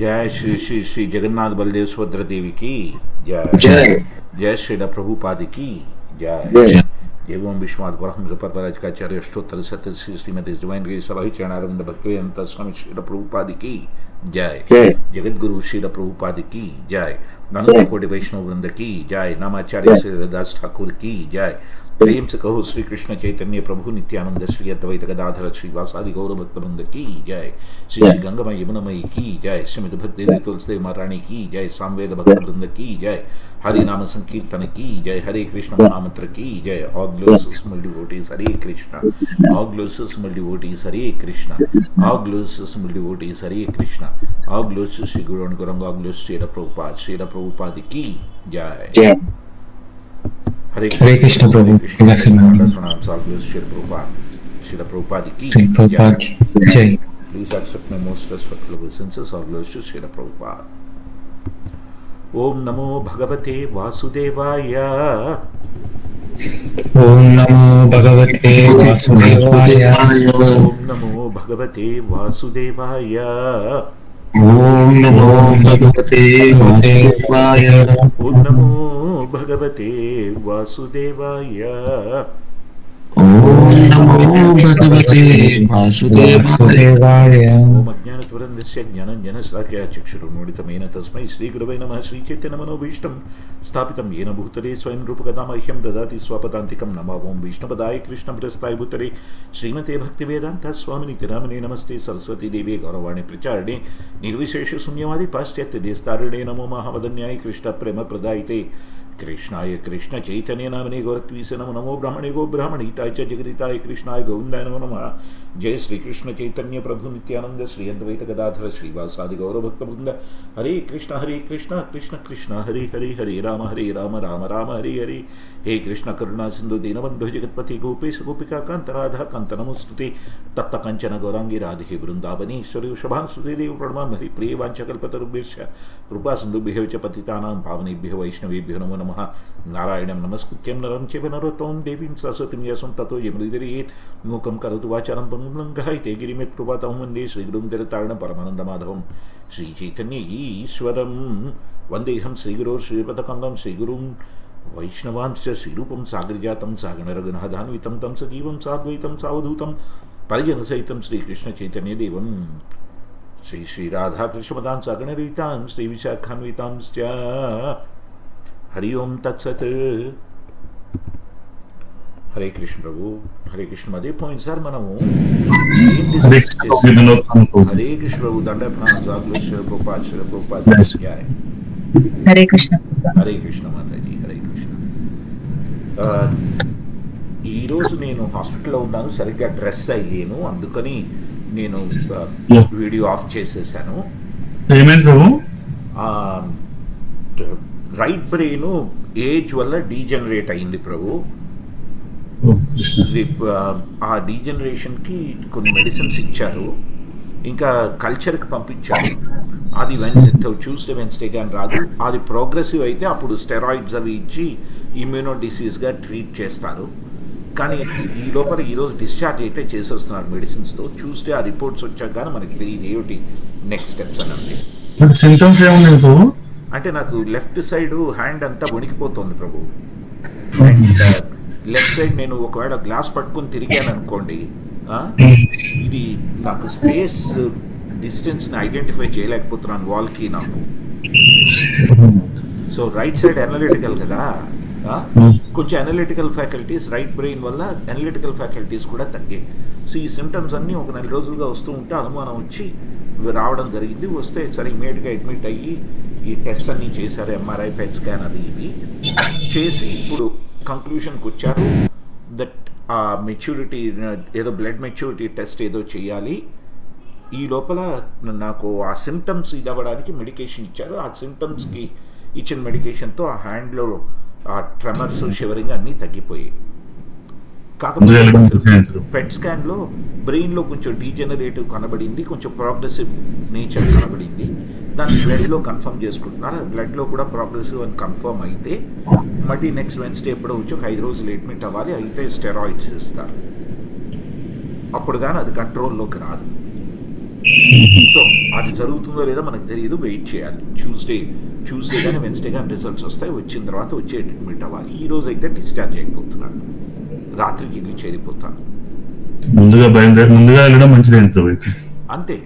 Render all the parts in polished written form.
जय श्री श्री श्री जगन्नाथ बलदेव सुभद्रा देवी की जय। जय श्री प्रभुपाद की जय। एवं विश्वनाथ परमहंस परपराजकाचार्य अष्टोत्तर सत्य श्री श्रीमती डिवाइन ग्रेस सभी चरणारविंद भक्तिवेदांत स्वामी श्री प्रभुपाद की जय। जगद्गुरु श्री प्रभुपाद की जय। अनंत कोटि वैष्णव वृंद की जय। नामाचार्य श्री हरिदास ठाकुर की जय। प्रेम से कहो श्री कृष्ण चैतन्य प्रभु नित्यानंद श्री अद्वैत गदाधर श्रीवासादि गौर भक्त वृंद की जय। श्री श्री गंगामय यमुनामयी की जय। श्रीमद भक्ति तुलसी महारानी की जय। सामवेद भक्त वृंद की जय। हरि नाम संकीर्तन की जय। हरे कृष्ण महामंत्र की जय। All glories to small devotees Hare Krishna. All glories to small devotees Hare Krishna. All glories to small devotees Hare Krishna. All glories to Sri Guru and Gauranga. All glories to Srila Prabhupada. Srila Prabhupada की जय। हरे कृष्ण प्रभु Srila Prabhupada की जय। Please accept my most respectful obeisances. All glories to Srila Prabhupada. ओम नमो भगवते वासुदेवाय। ओम नमो भगवते वासुदेवाय। ओम नमो भगवते वासुदेवाय। ओम नमो भगवते वासुदेवाय। ओम नमो भगवते वासुदेवाय। ओम नमो भगवते वासुदेवाय। ओम अज्ञानतिमिरन्धस्य ज्ञानाञ्जनशलाकया चक्षुरुन्मीलितं तस्मै श्रीगुरवे नमः। श्रीचैतन्यमनोभीष्टं स्थापितं येन भूतले स्वयं रूपकदा मह्यं ददाति स्वपदान्तिकं। नमो ओं विष्णुपदाय कृष्णप्रेष्ठाय भूतले श्रीमते भक्तिवेदान्त स्वामिनिति नामिने। नमस्ते सरस्वती देवी गौरवाणी प्रचारिणे निर्विशेष शून्यवादी पाश्चात्य देशतारिणे। नमो महावदन्याय कृष्णप्रेमप्रदायिते कृष्णाय कृष्ण चैतन्य नामने गौरत्वीसे नमो। नमो ब्राह्मणे गो ब्राह्मणहिताय च जगदिताय कृष्णाय गोविन्दाय नमो नमः। जय श्री कृष्ण चैतन्य प्रभु नित्यानंद श्री अद्वैत गदाधर श्रीवासादि गौरभक्तवृंद। हरे कृष्ण कृष्ण कृष्ण हरे हरे। हरे राम राम राम हरे हरे। हे कृष्ण करुणा सिंधु दीनबंधु जगत्पति गोपेश गोपिका कांत राधा कांत नमोस्तुते। तप्त कंचन गौरांगी राधे वृंदावनेश्वरी वृषभानुसुते देव प्रणमामि। हरि प्रिय वाञ्छकल्पतरुभ्यश्च कृपा सिन्धुभ्यः च पतितानां पावनेभ्यः वैष्णवेभ्यो नमो नमः। नारायणं नमस्कृत्यं नरं चैव नरोत्तमं देवीं सरस्वतीं व्यासं ततो जयमुदीरयेत्। मूकं करोतु वाचालं पङ्गुं लङ्घयते गिरिमित्कृपातमं वन्दे श्रीगुरुं जगत्तारिणं परमानन्दमाधवं। श्रीचैतन्य ईश्वरं वन्देऽहं श्रीगुरोः श्रीपदकमलं श्रीगुरुं वैष्णवांश्च श्रीरूपं सागरजातं सागररघुनाथान्वितं तं सजीवं साद्वैतं सावधूतं परिजनसहितं श्रीकृष्णचैतन्यदेवं। श्री श्री राधाकृष्णपदां सागररहितां श्रीविशाखान्वितांश्च। हरि ओम तत्सत। हरे कृष्ण प्रभु। हरे कृष्ण अदे पॉइंट सर మనము हरे कृष्ण प्रभु దండ प्रभुपाद जय। हरे कृष्ण माता जी। हरे कृष्ण। ఈ రోజు నేను హాస్పిటల్లో ఉన్నాను, సరిగ్గా డ్రెస్ అయ్యాను, అందుకని నేను వీడియో ఆఫ్ చేసేసాను. ఏమైంది ప్రభు? రైట్ బ్రెయిన్ ఏజ్ వల్ల డీజనరేట్ అయింది ప్రభు. ఆ డీజనరేషన్కి కొన్ని మెడిసిన్స్ ఇచ్చారు, ఇంకా కల్చర్కి పంపించారు. అది ట్యూస్డే వెన్స్డే కానీ రాదు. అది ప్రోగ్రెసివ్ అయితే అప్పుడు స్టెరాయిడ్స్ అవి ఇచ్చి ఇమ్యూనో డిసీజ్గా ట్రీట్ చేస్తారు. కానీ ఈ లోపల ఈరోజు డిశ్చార్జ్ అయితే చేసేస్తున్నారు మెడిసిన్స్తో. ట్యూస్డే ఆ రిపోర్ట్స్ వచ్చాక కానీ మనకి తెలియదు ఏమిటి నెక్స్ట్ స్టెప్స్ అని. అంటే సింటమ్స్ ఏమున్నాయి ప్రభు? అంటే నాకు లెఫ్ట్ సైడ్ హ్యాండ్ అంతా వణికిపోతుంది ప్రభు. అండ్ లెఫ్ట్ సైడ్ నేను ఒకవేళ గ్లాస్ పట్టుకొని తిరిగాను అనుకోండి, ఇది నాకు స్పేస్ డిస్టెన్స్ని ఐడెంటిఫై చేయలేకపోతున్నాను వాల్కి నాకు. సో రైట్ సైడ్ అనలిటికల్ కదా, కొంచెం అనలిటికల్ ఫ్యాకల్టీస్ రైట్ బ్రెయిన్ వల్ల అనలిటికల్ ఫ్యాకల్టీస్ కూడా తగ్గాయి. సో ఈ సిమ్టమ్స్ అన్నీ ఒక 4 రోజులుగా వస్తూ ఉంటే అనుమానం వచ్చి రావడం జరిగింది. వస్తే సరే ఇమీడియట్గా అడ్మిట్ అయ్యి ఈ టెస్ట్ అన్నీ చేశారు, ఎంఆర్ఐ పెట్ స్కాన్ అది ఇవి చేసి ఇప్పుడు కంక్లూషన్కి వచ్చారు దట్ ఆ మెచ్యూరిటీ ఏదో బ్లడ్ మెచ్యూరిటీ టెస్ట్ ఏదో చేయాలి. ఈ లోపల నాకు ఆ సిమ్టమ్స్ ఇది అవ్వడానికి మెడికేషన్ ఇచ్చారు. ఆ సిమ్టమ్స్కి ఇచ్చిన మెడికేషన్తో ఆ హ్యాండ్లో ఆ ట్రెమర్స్ షివరింగ్ అన్నీ తగ్గిపోయాయి. కాకపోతే పెట్ స్కాన్లో బ్రెయిన్లో కొంచెం డీజనరేటివ్ కనబడింది, కొంచెం ప్రోగ్రెసివ్ నేచర్ కనబడింది. దాన్ని బ్లడ్లో కన్ఫర్మ్ చేసుకుంటున్నారు. బ్లడ్లో కూడా ప్రోగ్రెసివ్ అని కన్ఫర్మ్ అయితే మళ్ళీ నెక్స్ట్ వెన్స్డే ఎప్పుడో వచ్చి ఒక 5 రోజులు అడ్మిట్ అవ్వాలి. అయితే స్టెరాయిడ్స్ ఇస్తారు, అప్పుడు కానీ అది కంట్రోల్లోకి రాదు. సో అది జరుగుతుందో లేదో మనకు తెలియదు, వెయిట్ చేయాలి. ట్యూస్డే కానీ వెన్స్డే కానీ రిజల్ట్స్ వస్తాయి. వచ్చిన తర్వాత వచ్చి అడ్మిట్ అవ్వాలి. ఈ రోజు అయితే డిశ్చార్జ్ అయిపోతున్నాను, రాత్రికి ఇల్లు చేరిపోతాను. ముందుగా వెళ్ళడం మంచిది అంతే.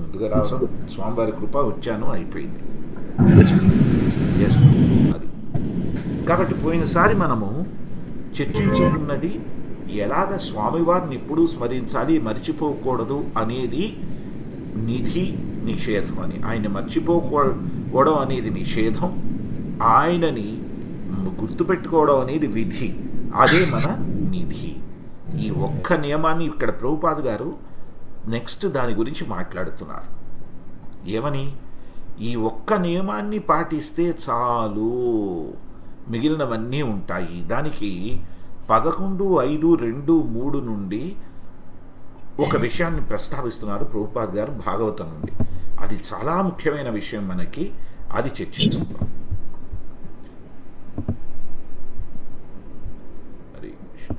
ముందుగా రావడం స్వామివారి కృప, వచ్చాను, అయిపోయింది. అది కాబట్టి పోయినసారి మనము చర్చించుకున్నది ఎలాగ స్వామివారిని ఎప్పుడూ స్మరించాలి, మర్చిపోకూడదు అనేది నిధి నిషేధం అని. ఆయన మర్చిపోవడం అనేది నిషేధం, ఆయనని గుర్తుపెట్టుకోవడం అనేది విధి. అదే మన నిధి. ఈ ఒక్క నియమాన్ని ఇక్కడ ప్రభుపాద్ గారు నెక్స్ట్ దాని గురించి మాట్లాడుతున్నారు. ఏమని? ఈ ఒక్క నియమాన్ని పాటిస్తే చాలు, మిగిలినవన్నీ ఉంటాయి. దానికి 11:5:2:3 నుండి ఒక విషయాన్ని ప్రస్తావిస్తున్నారు ప్రభుపాద్ గారు భాగవతం నుండి. అది చాలా ముఖ్యమైన విషయం మనకి, అది చర్చించుకుందాం. హరే కృష్ణ.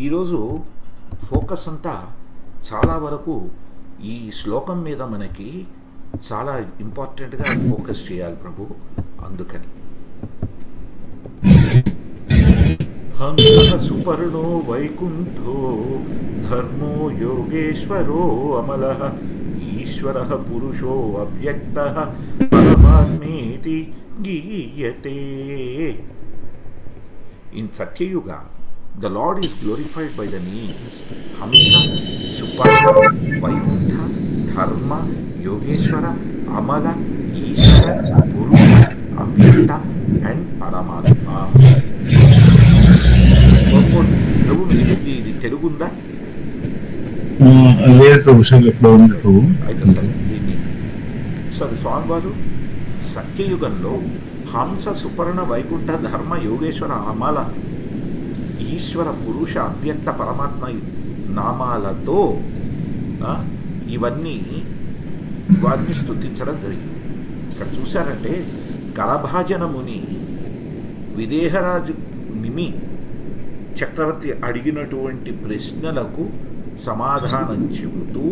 ఈరోజు ఫోకస్ అంతా చాలా వరకు ఈ శ్లోకం మీద మనకి చాలా ఇంపార్టెంట్గా ఫోకస్ చేయాలి ప్రభు. అందుకని హంసః సుపర్ణో వైకుంఠో ధర్మో యోగేశ్వరో అమలః ఈశ్వరః పురుషో అవ్యక్తః పరమాత్మేతి గీయతే. In Satyayuga the Lord is glorified by the names Hamsa, Suparna, Vaikuntha, Dharma, Yogeshwara, Amala, Ishvara, Purusha, Avyakta and Paramatma. ప్రభు ఇది తెలుగుందా? లేదు విషయం ఎప్పుడు ఉంది ప్రభు. అయితే సరే, దీన్ని సరే స్వామివారు సత్యయుగంలో హంస, సుపర్ణ, వైకుంఠ, ధర్మ, యోగేశ్వర, అమల, ఈశ్వర, పురుష, అవ్యక్త, పరమాత్మ నామాలతో ఇవన్నీ వారిని స్తుతించడం జరిగింది. ఇక్కడ చూశారంటే కలభాజన ముని విదేహరాజు నిమి చక్రవర్తి అడిగినటువంటి ప్రశ్నలకు సమాధానం చెబుతూ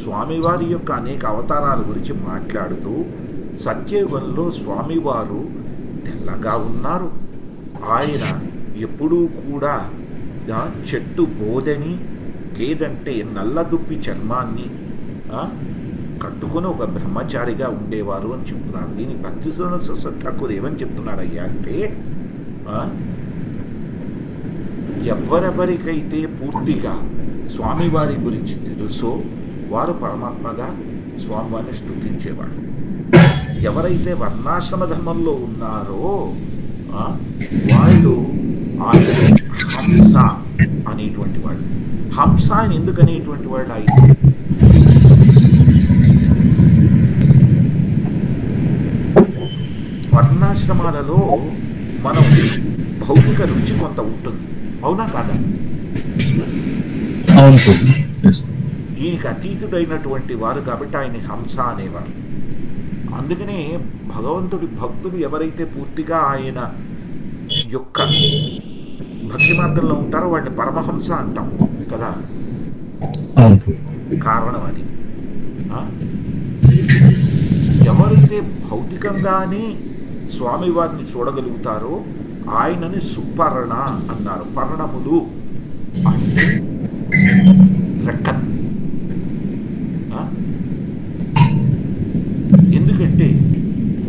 స్వామివారి యొక్క అనేక అవతారాల గురించి మాట్లాడుతూ సత్యయుగంలో స్వామివారు తెల్లగా ఉన్నారు. ఆయన ఎప్పుడూ కూడా చెట్టు బోధని లేదంటే నల్లదుప్పి చర్మాన్ని కట్టుకొని ఒక బ్రహ్మచారిగా ఉండేవారు అని చెప్తున్నారు. దీనికి భక్తిశ్రవణ సరస్వతి ఠాకూర్ ఏమని చెప్తున్నాడయ్యా అంటే, ఎవరెవరికైతే పూర్తిగా స్వామివారి గురించి తెలుసో వారు పరమాత్మగా స్వామివారిని స్తుతించేవాడు. ఎవరైతే వర్ణాశ్రమ ధర్మంలో ఉన్నారో వాళ్ళు ఆయన హంస అనేటువంటి వాడు. హంస అని ఎందుకనేటువంటి వాడు? ఆయన వర్ణాశ్రమాలలో మనం భౌతిక రుచి కొంత ఉంటుంది, అవునా కాదా? దీనికి అతీతుడైనటువంటి వారు కాబట్టి ఆయన హంస అనేవారు. అందుకనే భగవంతుడి భక్తులు ఎవరైతే పూర్తిగా ఆయన యొక్క భక్తి మార్గంలో ఉంటారో వాడిని పరమహంస అంటాం కదా. కారణం అది. ఎవరైతే భౌతికంగానే స్వామివారిని చూడగలుగుతారో ఆయనని సుపర్ణ అన్నారు. పర్ణములు అంటే రెక్కలు. ఎందుకంటే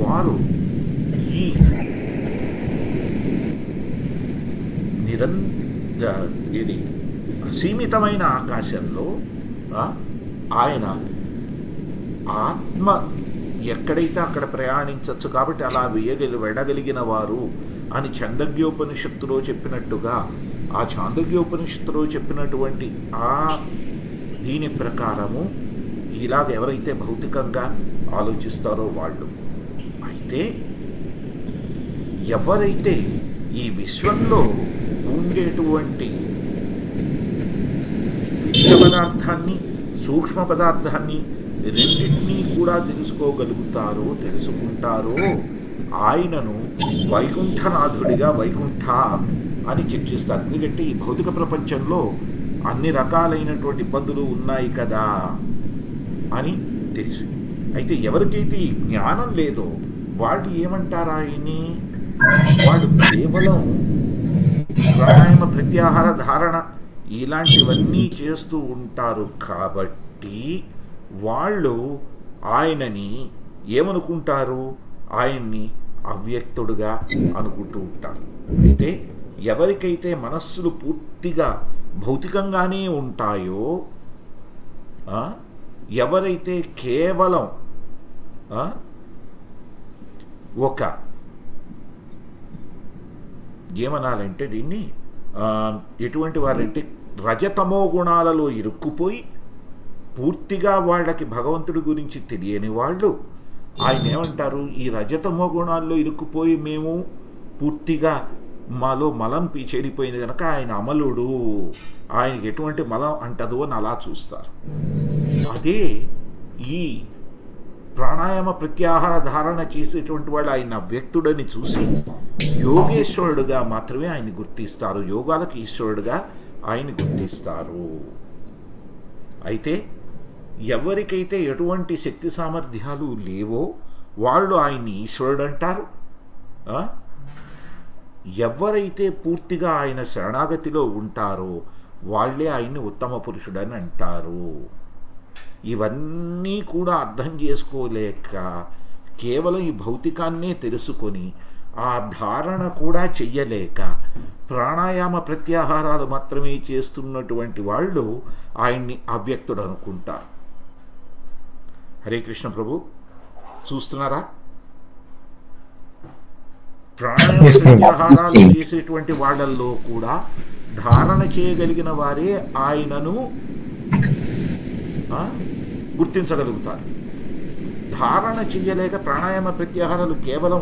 వారు ఈ ఇది సీమితమైన ఆకాశంలో ఆయన ఆత్మ ఎక్కడైతే అక్కడ ప్రయాణించవచ్చు కాబట్టి అలా వెళ్ళగలిగిన వారు అని ఛాందోగ్యోపనిషత్తులో చెప్పినట్టుగా, ఆ ఛాందోగ్యోపనిషత్తులో చెప్పినటువంటి ఆ దీని ప్రకారము ఇలాగ ఎవరైతే భౌతికంగా ఆలోచిస్తారో వాళ్ళు. అయితే ఎవరైతే ఈ విశ్వంలో ఉండేటువంటి విద్య పదార్థాన్ని, సూక్ష్మ పదార్థాన్ని, రెండింటినీ కూడా తెలుసుకుంటారో ఆయనను వైకుంఠనాథుడిగా వైకుంఠ అని చర్చిస్తారు. ఎందుకంటే ఈ భౌతిక ప్రపంచంలో అన్ని రకాలైనటువంటి ఇబ్బందులు ఉన్నాయి కదా అని తెలుసు. అయితే ఎవరికైతే ఈ జ్ఞానం లేదో వాడు ఏమంటారు ఆయన్ని? వాడు కేవలం ప్రాణాయామ ప్రత్యాహార ధారణ ఇలాంటివన్నీ చేస్తూ ఉంటారు కాబట్టి వాళ్ళు ఆయనని ఏమనుకుంటారు? ఆయన్ని అవ్యక్తుడుగా అనుకుంటూ ఉంటారు. అయితే ఎవరికైతే మనస్సులు పూర్తిగా భౌతికంగానే ఉంటాయో, ఎవరైతే కేవలం ఒక ఏమనాలంటే దీన్ని ఎటువంటి వారంటే రజతమో గుణాలలో ఇరుక్కుపోయి పూర్తిగా వాళ్ళకి భగవంతుడి గురించి తెలియని వాళ్ళు ఆయన ఏమంటారు? ఈ రజతమో గుణాల్లో ఇరుక్కుపోయి మేము పూర్తిగా మాలో మలం చెడిపోయింది కనుక ఆయన అమలుడు, ఆయనకి ఎటువంటి మలం అంటదో అని అలా చూస్తారు. అదే ఈ ప్రాణాయామ ప్రత్యాహార ధారణ చేసేటువంటి వాళ్ళు ఆయన అవ్యక్తుడని చూసి యోగేశ్వరుడుగా మాత్రమే ఆయన గుర్తిస్తారు, యోగాలకు ఈశ్వరుడుగా ఆయన గుర్తిస్తారు. అయితే ఎవరికైతే ఎటువంటి శక్తి సామర్థ్యాలు లేవో వాళ్ళు ఆయన్ని ఈశ్వరుడు అంటారు. ఎవరైతే పూర్తిగా ఆయన శరణాగతిలో ఉంటారో వాళ్ళే ఆయన్ని ఉత్తమ పురుషుడని అంటారు. ఇవన్నీ కూడా అర్థం చేసుకోలేక కేవలం ఈ భౌతికాన్నే తెలుసుకొని ఆ ధారణ కూడా చెయ్యలేక ప్రాణాయామ ప్రత్యాహారాలు మాత్రమే చేస్తున్నటువంటి వాళ్ళు ఆయన్ని అవ్యక్తుడు అనుకుంటారు. హరే కృష్ణ ప్రభు, చూస్తున్నారా? ప్రాణాయామ ప్రత్యాహారాలు చేసేటువంటి వాళ్ళల్లో కూడా ధారణ చేయగలిగిన వారే ఆయనను గుర్తించగలుగుతారు. ధారణ చెయ్యలేక ప్రాణాయామ ప్రత్యాహారాలు కేవలం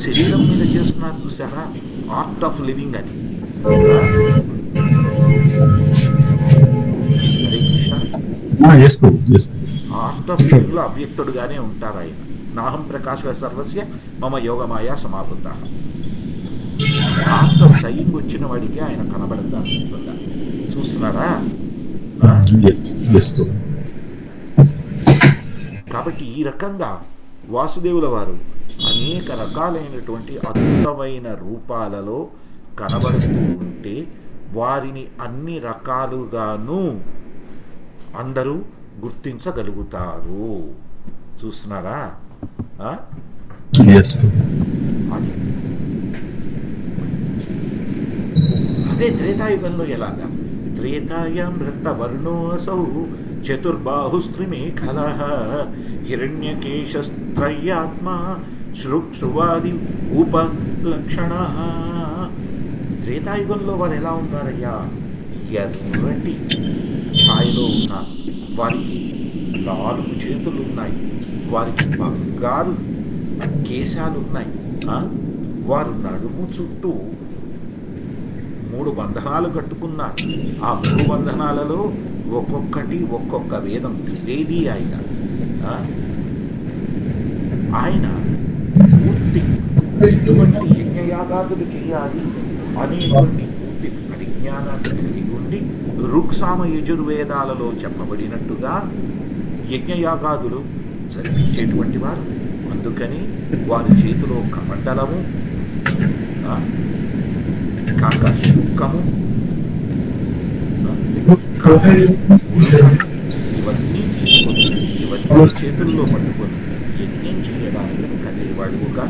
శరీరం మీద చేస్తున్నారు. చూసారా? ఆర్ట్ ఆఫ్ లివింగ్ అని. Hare Krishna. Art of living లో అవ్యక్తుడుగానే ఉంటారు ఆయన. నాహం ప్రకాశ సర్వస్య మమ యోగమాయా సమావృత. ఆర్ట్ ఆఫ్ డయింగ్ వచ్చిన వాడికి ఆయన కనబడతారు. చూస్తున్నారా? కాబట్టి ఈ రకంగా వాసుదేవుల వారు అనేక రకాలైనటువంటి అద్భుతమైన రూపాలలో కనబడుతూ ఉంటే వారిని అన్ని రకాలుగాను అందరూ గుర్తించగలుగుతారు. చూస్తున్నారా? అదే త్రేతాయుగంలో ఎలాగా? త్రేతాయాం రక్తవర్ణోసౌ చతుర్బాహుస్త్రిమేఖలః హిరణ్యకేశస్త్రయాత్మా శృవాది ఉపలక్షణః. త్రేతాయుగంలో వారు ఎలా ఉన్నారయ్యా? ఎర్రటి ఛాయలో ఉన్నారు. వారికి 4 చేతులు ఉన్నాయి, వారికి బంగారు కేశాలు ఉన్నాయి. వారు నడుము చుట్టూ 3 బంధనాలు కట్టుకున్నారు. ఆ 3 బంధనాలలో ఒక్కొక్కటి ఒక్కొక్క వేదం, త్రివేది ఆయన. ఆయన పూర్తి ఇటువంటి యజ్ఞయాగాదులు చేయాలి అనేటువంటి పూర్తి పరిజ్ఞానాన్ని కలిగి ఉండి ఋక్సామ యజుర్వేదాలలో చెప్పబడినట్టుగా యజ్ఞయాగాదులు జరిపించేటువంటి వారు. అందుకని వారి చేతిలో కమండలము, కాకశుక్కము, ఇవన్నీ తీసుకొని ఇవన్నీ చేతుల్లో పట్టుకొని యజ్ఞం చేయడానికి కదిలేవాడుగా.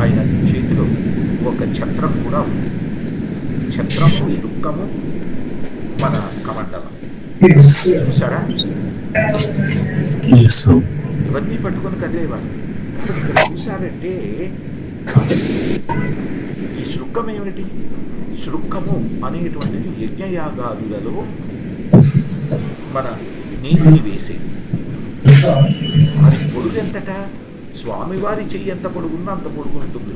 ఆయన చేతిలో ఒక ఛత్రం కూడా ఉంది. ఛత్రము, శుక్కము, మన కమండలం. చూసారా? ఇవన్నీ పట్టుకొని కదిలేవాడు. కాబట్టి ఇక్కడ చూసారంటే ఈ శృక్కం ఏమిటి? శృక్కము అనేటువంటిది యజ్ఞయాగాదులలో మన నీటిని వేసేది. అది పొడుగు ఎంతట? స్వామివారి చెయ్యి ఎంత పొడుగుందో అంత పొడుగు ఉంటుంది.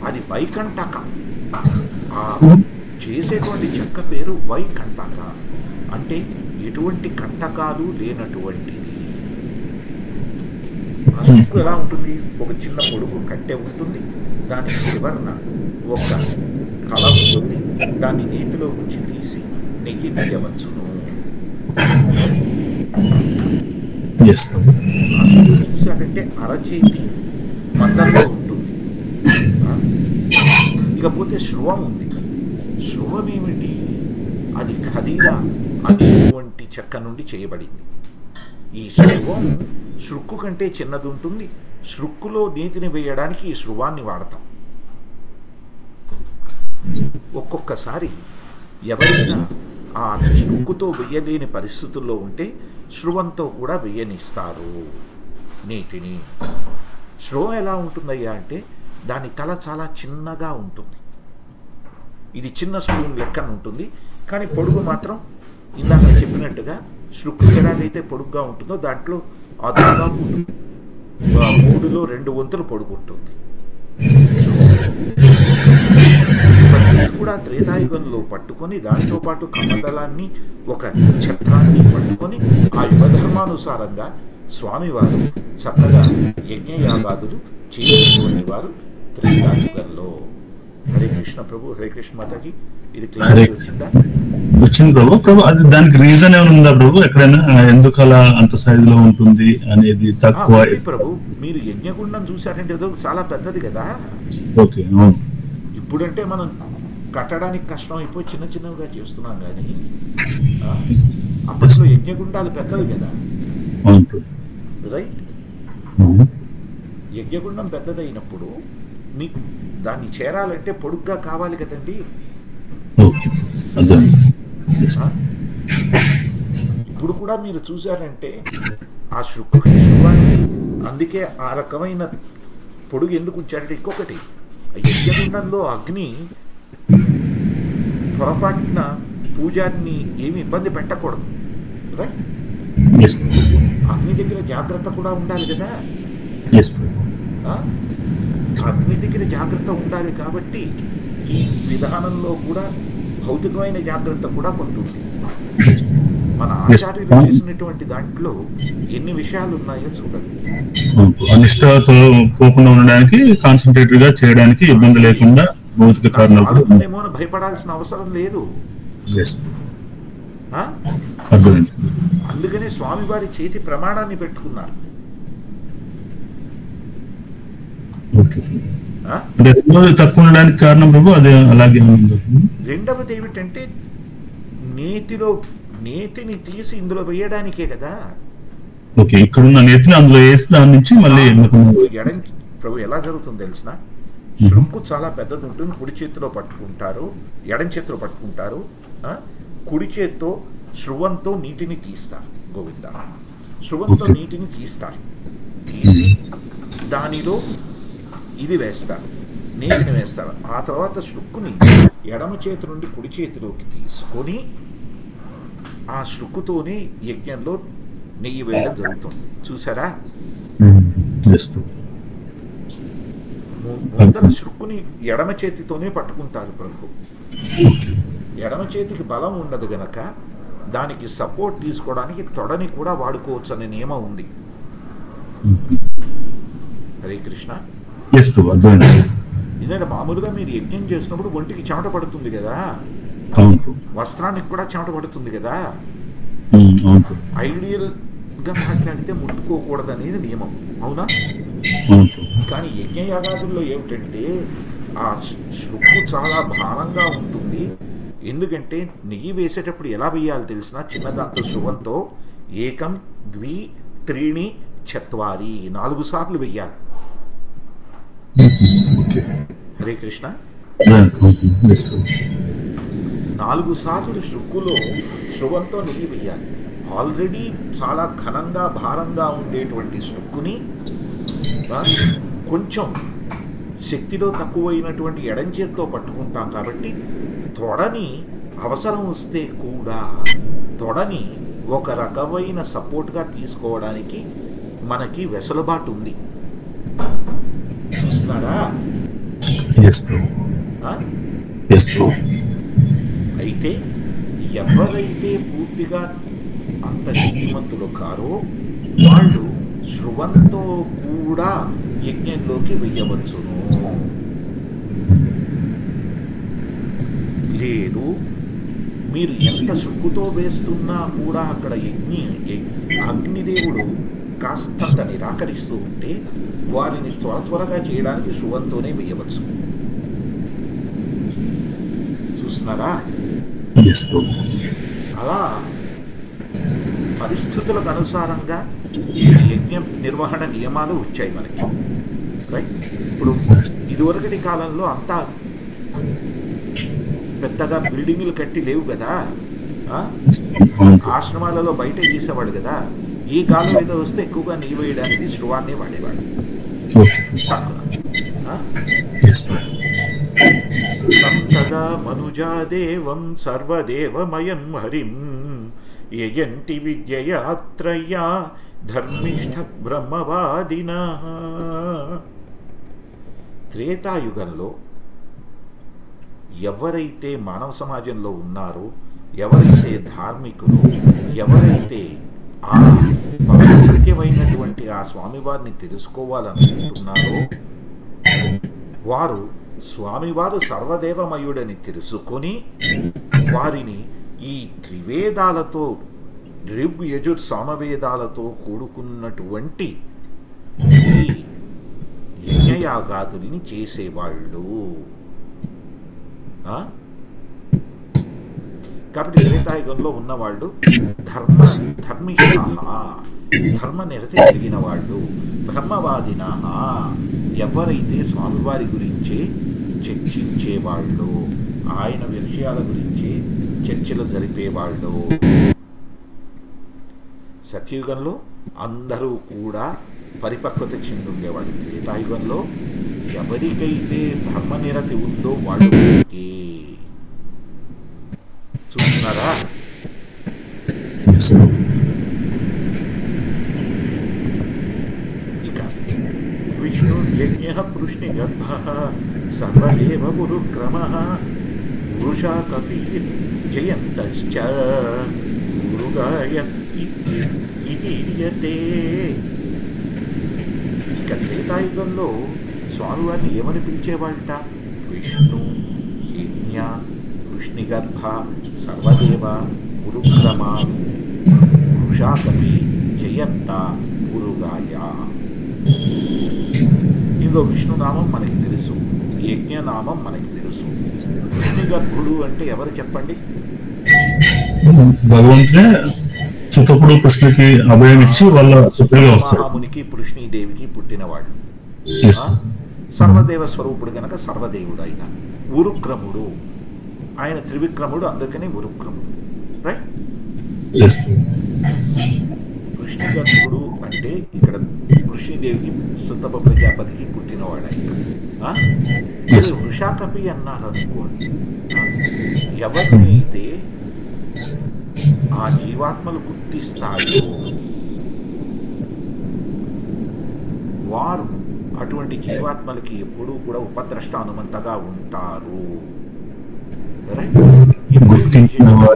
అది వైకంఠక. ఆ చేసేటువంటి చెక్క పేరు వైకంఠక. అంటే ఎటువంటి కంటకాలు లేనటువంటిది. ఆ శృక్కు ఎలా ఉంటుంది? ఒక చిన్న పొడుగు కట్టె ఉంటుంది, దాని చివరన ఒక కళ ఉంటుంది, దాన్ని నీటిలో ఉంచి తీసి నెయ్యి తీయవచ్చును. చూసారంటే అరచేతి మందంలో ఉంటుంది. ఇకపోతే శృవం ఉంది. శృవం ఏమిటి? అది ఖదీరా అనేటువంటి చెక్క నుండి చేయబడింది. ఈ శృవం శృక్కు కంటే చిన్నది ఉంటుంది. శృక్కులో నీతిని వేయడానికి ఈ శృవాన్ని వాడతాం. ఒక్కొక్కసారి ఎవరైనా ఆ శృక్కుతో వెయ్యలేని పరిస్థితుల్లో ఉంటే శృవంతో కూడా వెయ్యనిస్తారు నీటిని. శృవం ఎలా ఉంటుందయ్యా అంటే దాని తల చాలా చిన్నగా ఉంటుంది. ఇది చిన్న స్పూన్ లెక్కన ఉంటుంది, కానీ పొడుగు మాత్రం ఇందాక చెప్పినట్టుగా శృక్కు ఎలాగైతే పొడుగ్గా ఉంటుందో దాంట్లో ఆ దాదాపు 3లో 2 వంతులు పొడుగు ఉంటుంది. కూడా త్రేతాయుగంలో పట్టుకొని దాంతోపాటు కమదలాన్ని ఒక ఛత్రాన్ని పట్టుకొని ఆ యుగధర్మానుసారంగా స్వామివారు చక్కగా యజ్ఞయాగాదులు చేసేటువంటి వారు త్రేతాయుగంలో. హరే కృష్ణ ప్రభు. హరే కృష్ణ మాతాజీ. ఇది క్లియర్ వచ్చిందా? వచ్చింది ప్రభు. అది దానికి రీజన్ ఏమైనా ఉందా ప్రభు? ఎక్కడైనా ఎందుకు అలా అంత సైజులో ఉంటుంది అనేది? తక్కువ ప్రభు, మీరు యజ్ఞగుండం చూసారంటే ఏదో చాలా పెద్దది కదా. ఓకే. ఇప్పుడంటే మనం కట్టడానికి కష్టం అయిపోయి చిన్న చిన్నవిగా చేస్తున్నాం, కానీ అప్పట్లో యజ్ఞగుండాలు పెద్దవి కదా. రైట్? యజ్ఞగుండం పెద్దదైనప్పుడు మీకు దాన్ని చేరాలంటే పొడుగ్గా కావాలి కదండి. ఇప్పుడు కూడా మీరు చూసారంటే ఆ శృవాన్ని అందుకే ఆ రకమైన పొడుగు ఎందుకు ఉంచారంటే ఇంకొకటి, యజ్ఞగుండంలో అగ్ని పొరపాటున పూజారిని ఏమి ఇబ్బంది పెట్టకూడదు. రైట్? అగ్ని దగ్గర జాగ్రత్త కూడా ఉండాలి కదా. అగ్ని దగ్గర జాగ్రత్త ఉండాలి కాబట్టి ఈ విధానంలో కూడా భౌతికమైన జాగ్రత్త కూడా కొంటుంది. మన ఆచార్యులు చేసినటువంటి దాంట్లో ఎన్ని విషయాలు ఉన్నాయో చూడండి. అనిష్టతో పోకుండా ఉండడానికి, కాన్సన్ట్రేటెడ్ గా చేయడానికి, ఇబ్బంది లేకుండా భౌతిక కారణాలు ఏమో భయపడాల్సిన అవసరం లేదు. అందుకనే స్వామివారి చేతి ప్రమాణాన్ని పెట్టుకున్నారు. తక్కువ ఉండడానికి కారణం ప్రభు అదే అలాగే. రెండవది ఏమిటంటే నేతిని తీసి ఇందులో వేయడానికే కదా. ఓకే, ఇక్కడ ఉన్న నేతిని అందులో వేసి దాని నుంచి మళ్ళీ ప్రభు ఎలా జరుగుతుందో తెలిసిన, శృక్కు చాలా పెద్దది ఉంటుంది. కుడి చేతిలో పట్టుకుంటారు, ఎడం చేతిలో పట్టుకుంటారు. కుడి చేత్తో శృవంతో నీటిని తీస్తారు. గోవింద, శృవంతో నీటిని తీస్తారు. తీసి దానిలో ఇది వేస్తారు, నీటిని వేస్తారు. ఆ తర్వాత శృక్కుని ఎడమ చేతి నుండి కుడి చేతిలోకి తీసుకొని ఆ శృక్కుతోనే యజ్ఞంలో నెయ్యి వేయడం జరుగుతుంది. చూసారా? ముందర శృక్కుని ఎడమ చేతితోనే పట్టుకుంటారు ప్రభు. ఎడమ చేతికి బలం ఉండదు గనక దానికి సపోర్ట్ తీసుకోవడానికి తొడని కూడా వాడుకోవచ్చు అనే నియమం ఉంది. హరే కృష్ణ. ఎందుకంటే మామూలుగా మీరు యజ్ఞం చేసినప్పుడు ఒంటికి చెమట పడుతుంది కదా, వస్త్రానికి కూడా చెమట పడుతుంది కదా. ఐడియల్ గా మాట్లాడితే ముట్టుకోకూడదు అనేది నియమం, అవునా? కానీ యజ్ఞయాగాదుల్లో ఏమిటంటే ఆ శృక్కు చాలా భారంగా ఉంటుంది. ఎందుకంటే నెయ్యి వేసేటప్పుడు ఎలా వేయాలి తెలిసిన, చిన్నదాంతో శృవంతో 1 2 3 4 4 సార్లు వెయ్యాలి. హరే కృష్ణ. 4 సార్లు శృక్కులో శృవంతో నెయ్యి వెయ్యాలి. ఆల్రెడీ చాలా ఘనంగా భారంగా ఉండేటువంటి శృక్కుని కొంచెం శక్తిలో తక్కువైనటువంటి ఎడం చేత్తో పట్టుకుంటాం కాబట్టి తొడని అవసరం వస్తే కూడా తొడని ఒక రకమైన సపోర్ట్గా తీసుకోవడానికి మనకి వెసులుబాటు ఉంది. చూస్తున్నారా? అయితే ఎవరైతే పూర్తిగా అంత శక్తిమంతులు కారో వాళ్ళు శృవంతో కూడా యజ్ఞంలోకి వెయ్యవచ్చును. లేదు, మీరు ఎంత సుక్కుతో వేస్తున్నా కూడా అక్కడ అగ్నిదేవుడు కాస్తంత నిరాకరిస్తూ ఉంటే వారిని త్వరగా చేయడానికి శృవంతోనే వేయవచ్చు. చూస్తున్నారా? అలా పరిస్థితులకు అనుసారంగా ఈ యజ్ఞ నిర్వహణ నియమాలు వచ్చాయి మనకి. రైట్? ఇప్పుడు ఇదివరకటి కాలంలో అంతా పెద్దగా బిల్డింగులు కట్టి లేవు కదా, ఆశ్రమాలలో బయట చేసేవాడు కదా. ఈ కాలం ఏదో వస్తే ఎక్కువగా నీరు వేయడానికి శృవాన్ని వాడేవాడు. సంతదా మనుజాదేవం సర్వదేవమయం హరిం యజంతి విద్యయాత్రయ్యా ధర్మిష్ఠ బ్రహ్మవాదినః. త్రేతాయుగంలో ఎవరైతే మానవ సమాజంలో ఉన్నారో, ఎవరైతే ధార్మికులు, ఎవరైతే ఆ సత్యమైనటువంటి ఆ స్వామివారిని తెలుసుకోవాలనుకుంటున్నారో వారు స్వామివారు సర్వదేవమయుడని తెలుసుకొని వారిని ఈ త్రివేదాలతో, ఋగ్ యజుర్ సామవేదాలతో కూడుకున్నటువంటి ఈ యజ్ఞయాగాదుల్ని చేసేవాళ్ళు. కాబట్టి త్రేతాయుగంలో ఉన్నవాళ్ళు ధర్మిష్ఠ, ధర్మ నిరతి కలిగిన వాళ్ళు, బ్రహ్మవాదిన, ఎవరైతే స్వామివారి గురించే చర్చించేవాళ్ళు, ఆయన విషయాల గురించి చర్చలు జరిపేవాళ్ళు. సత్యయుగంలో అందరూ కూడా పరిపక్వత చెంది ఉండేవాళ్ళు. త్రేతాయుగంలో ఎవరికైతే ధర్మనిరతి ఉందో వాళ్ళు చూస్తున్నారా? ఇక విష్ణు యజ్ఞ పృష్ణి గర్భ సర్వదేవ గురుక్రమ పురుషా కపి జయంతశ్చ గురుగాయతే. ఇక త్రేతాయుగంలో స్వామివారిని ఏమని పిలిచేవాళ్ళట? విష్ణు యజ్ఞ వృష్ణిగర్భ సర్వదేవ గురుక్రమ పురుషాకపి జయంత గురుగాయ. ఇందులో విష్ణునామం మనకి తెలుసు, యజ్ఞనామం మనకి తెలుసు. వృష్ణిగర్భుడు అంటే ఎవరు చెప్పండి? భగవంతుడే చిత్తపుడు కృష్ణకి అభయం ఇచ్చి వాళ్ళ మహామునికి పృష్ణీదేవికి పుట్టినవాడు. సర్వదేవ స్వరూపుడు గనక సర్వదేవుడు. ఆయన ఉరుక్రముడు, ఆయన త్రివిక్రముడు, అందుకని ఉరుక్రముడు. రైట్? వృష్ణిగర్భుడు అంటే ఇక్కడ వృష్ణిదేవికి సుతప ప్రజాపతికి పుట్టినవాడు ఆయన. వృషాకపి అన్నారు అనుకోండి, ఎవరినైతే ఆ జీవాత్మలు గుర్తిస్తాయో వారు అటువంటి జీవాత్మలకి ఎప్పుడూ కూడా ఉపద్రష్ట హనుమంతగా ఉంటారు.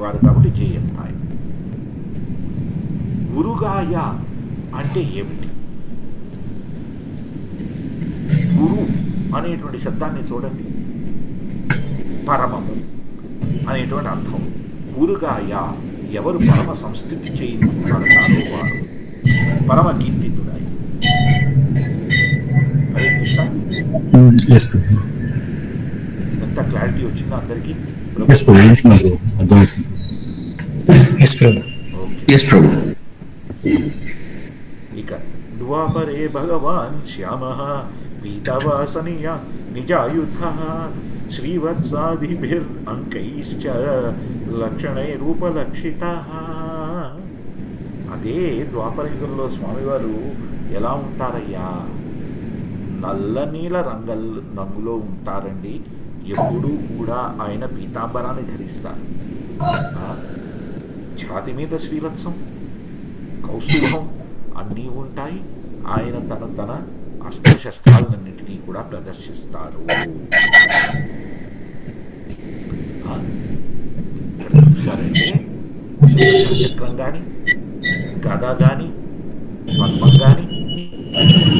వారు కాబట్టి జయంతాయి. గురుగాయ అంటే ఏమిటి? గురు అనేటువంటి శబ్దాన్ని చూడండి, పరమము అనేటువంటి అర్థం. గురుగాయ ఎవరు పరమ సంస్థితి చేయబడతారో వారు పరమ కీర్తితుడాయి. హరే కృష్ణ. ఇదంతా క్లారిటీ వచ్చిందా అందరికీ? ఇక ద్వాపరే భగవాన్ శ్యామః పీతవాసనీయ నిజాయుధః శ్రీవత్సాదిభిర్ అంకైశ్చ లక్షణైరూపలక్షితః. అదే ద్వాపరయుగంలో స్వామివారు ఎలా ఉంటారయ్యా? నల్ల నీల రంగులో ఉంటారండి. ఎప్పుడూ కూడా ఆయన పీతాంబరాన్ని ధరిస్తారు. ఛాతి మీద శ్రీవత్సం, కౌస్తుభం అన్నీ ఉంటాయి. ఆయన తన అస్త్రశస్త్రాలన్నింటినీ కూడా ప్రదర్శిస్తారు. సరే, చక్రం కానీ, గద కానీ, పద్మం కానీ,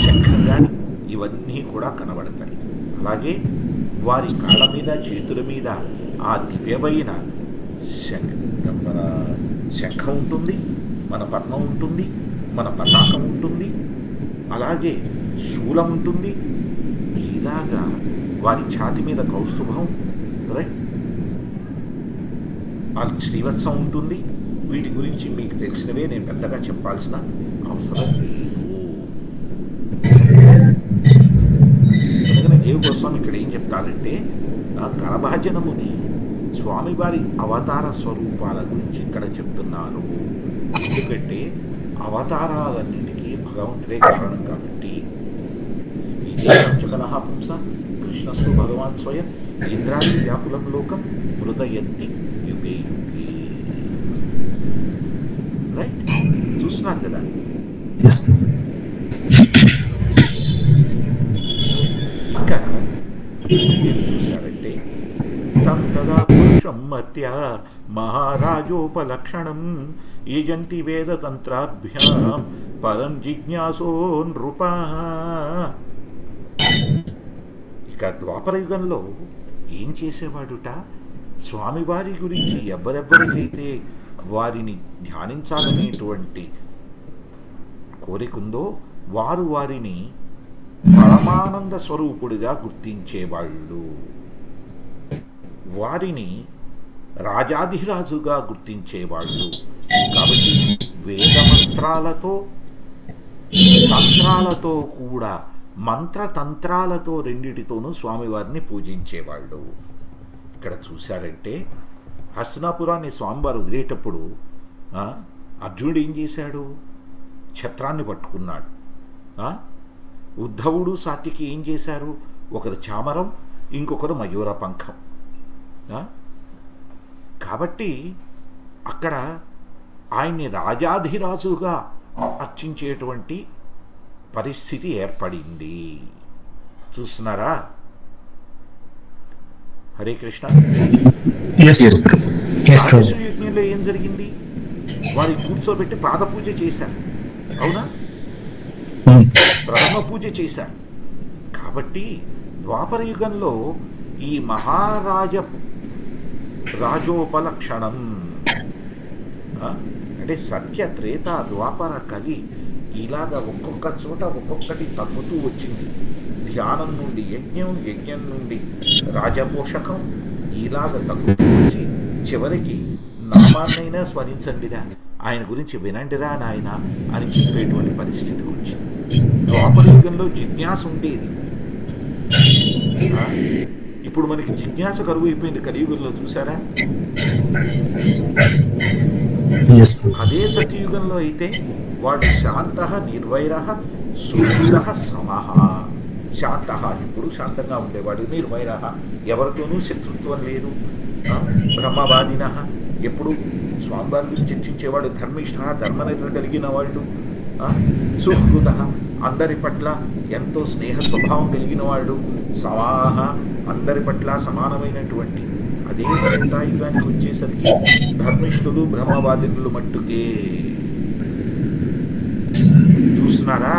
శంఖం కానీ ఇవన్నీ కూడా కనబడతాయి. అలాగే వారి కాళ్ళ మీద, చేతుల మీద ఆ దివ్యమైన మన శంఖం ఉంటుంది, మన పద్మం ఉంటుంది, మన పతాకం ఉంటుంది, అలాగే శూలం ఉంటుంది. ఇలాగా వారి ఛాతి మీద కౌస్తుభం, రైట్, వాళ్ళకి శ్రీవత్సం ఉంటుంది. వీటి గురించి మీకు తెలిసినవే, నేను పెద్దగా చెప్పాల్సిన అవసరం లేదు. అందుకని దేవు గోస్వామి ఇక్కడ ఏం చెప్తారంటే, కరభాజనముని స్వామివారి అవతార స్వరూపాల గురించి ఇక్కడ చెప్తున్నారు. ఎందుకంటే అవతారాలన్నింటికీ భగవంతుడే కారణం కాబట్టి. ఇదేకనః పుంస కృష్ణస్తు భగవాన్ స్వయం ఇంద్రాది వ్యాకులం లోకం మృదయంతి యుగే యుగే. రైట్, చూస్తున్నారు కదా. ఇంకా చూశారంటే తదా పురుషం మత్య మహారాజోపలక్షణం యజంతి వేదతంత్రాభ్యాం పరం జిజ్ఞాసో నృపా. ఇక ద్వాపరయుగంలో ఏం చేసేవాడుట, స్వామివారి గురించి ఎవరెవరికైతే వారిని ధ్యానించాలనేటువంటి కోరికుందో వారు వారిని పరమానంద స్వరూపుడిగా గుర్తించేవాళ్ళు, వారిని రాజాధిరాజుగా గుర్తించేవాళ్ళు. కాబట్టి వేదమంత్రాలతో, తంత్రాలతో కూడా, మంత్రతంత్రాలతో రెండిటితోనూ స్వామివారిని పూజించేవాళ్ళు. ఇక్కడ చూశారంటే హస్తినాపురాన్ని స్వామివారు వదిలేటప్పుడు అర్జునుడు ఏం చేశాడు, ఛత్రాన్ని పట్టుకున్నాడు. ఉద్ధవుడు సాత్వికి ఏం చేశారు, ఒకరు చామరం, ఇంకొకరు మయూర పంఖం. కాబట్టి అక్కడ ఆయన్ని రాజాధిరాజుగా అర్చించేటువంటి పరిస్థితి ఏర్పడింది. చూస్తున్నారా? హరే కృష్ణ. యజ్ఞంలో ఏం జరిగింది, వారి కూర్చోబెట్టి పాదపూజ చేశారు, అవునా? ప్రథమ పూజ చేశారు. కాబట్టి ద్వాపర యుగంలో ఈ రాజోపలక్షణం అంటే సత్య, త్రేత, ద్వాపర, కలి ఇలాగా ఒక్కొక్క చోట ఒక్కొక్కటి తగ్గుతూ వచ్చింది. ధ్యానం నుండి యజ్ఞం, యజ్ఞం నుండి రాజపోషకం, ఇలాగ తగ్గుతూ వచ్చి చివరికి నామాన్నైనా స్మరించండిరా, ఆయన గురించి వినండిరా నాయన అని చెప్పేటువంటి పరిస్థితి వచ్చింది. ద్వాపర యుగంలో జిజ్ఞాస ఉండేది. ఇప్పుడు మనకి జిజ్ఞాస కరువు అయిపోయింది కలియుగంలో, చూసారా? అదే సత్యయుగంలో అయితే వాడు శాంత, నిర్వైర, సుహృద, సమః. శాంత, ఇప్పుడు శాంతంగా ఉండేవాడు. నిర్వైర, ఎవరితోనూ శత్రుత్వం లేదు. బ్రహ్మవాదిన, ఎప్పుడు స్వామివారి గురించి చర్చించేవాడు. ధర్మిష్ఠ, ధర్మనిద్ర కలిగిన వాళ్ళు. సుహృద, అందరి పట్ల ఎంతో స్నేహ స్వభావం కలిగిన వాడు. సమాహ, అందరి పట్ల సమానమైనటువంటి. అదే త్రేతాయుగానికి వచ్చేసరికి ధర్మిష్ఠులు, బ్రహ్మవాదులు మట్టుకే. చూస్తున్నారా?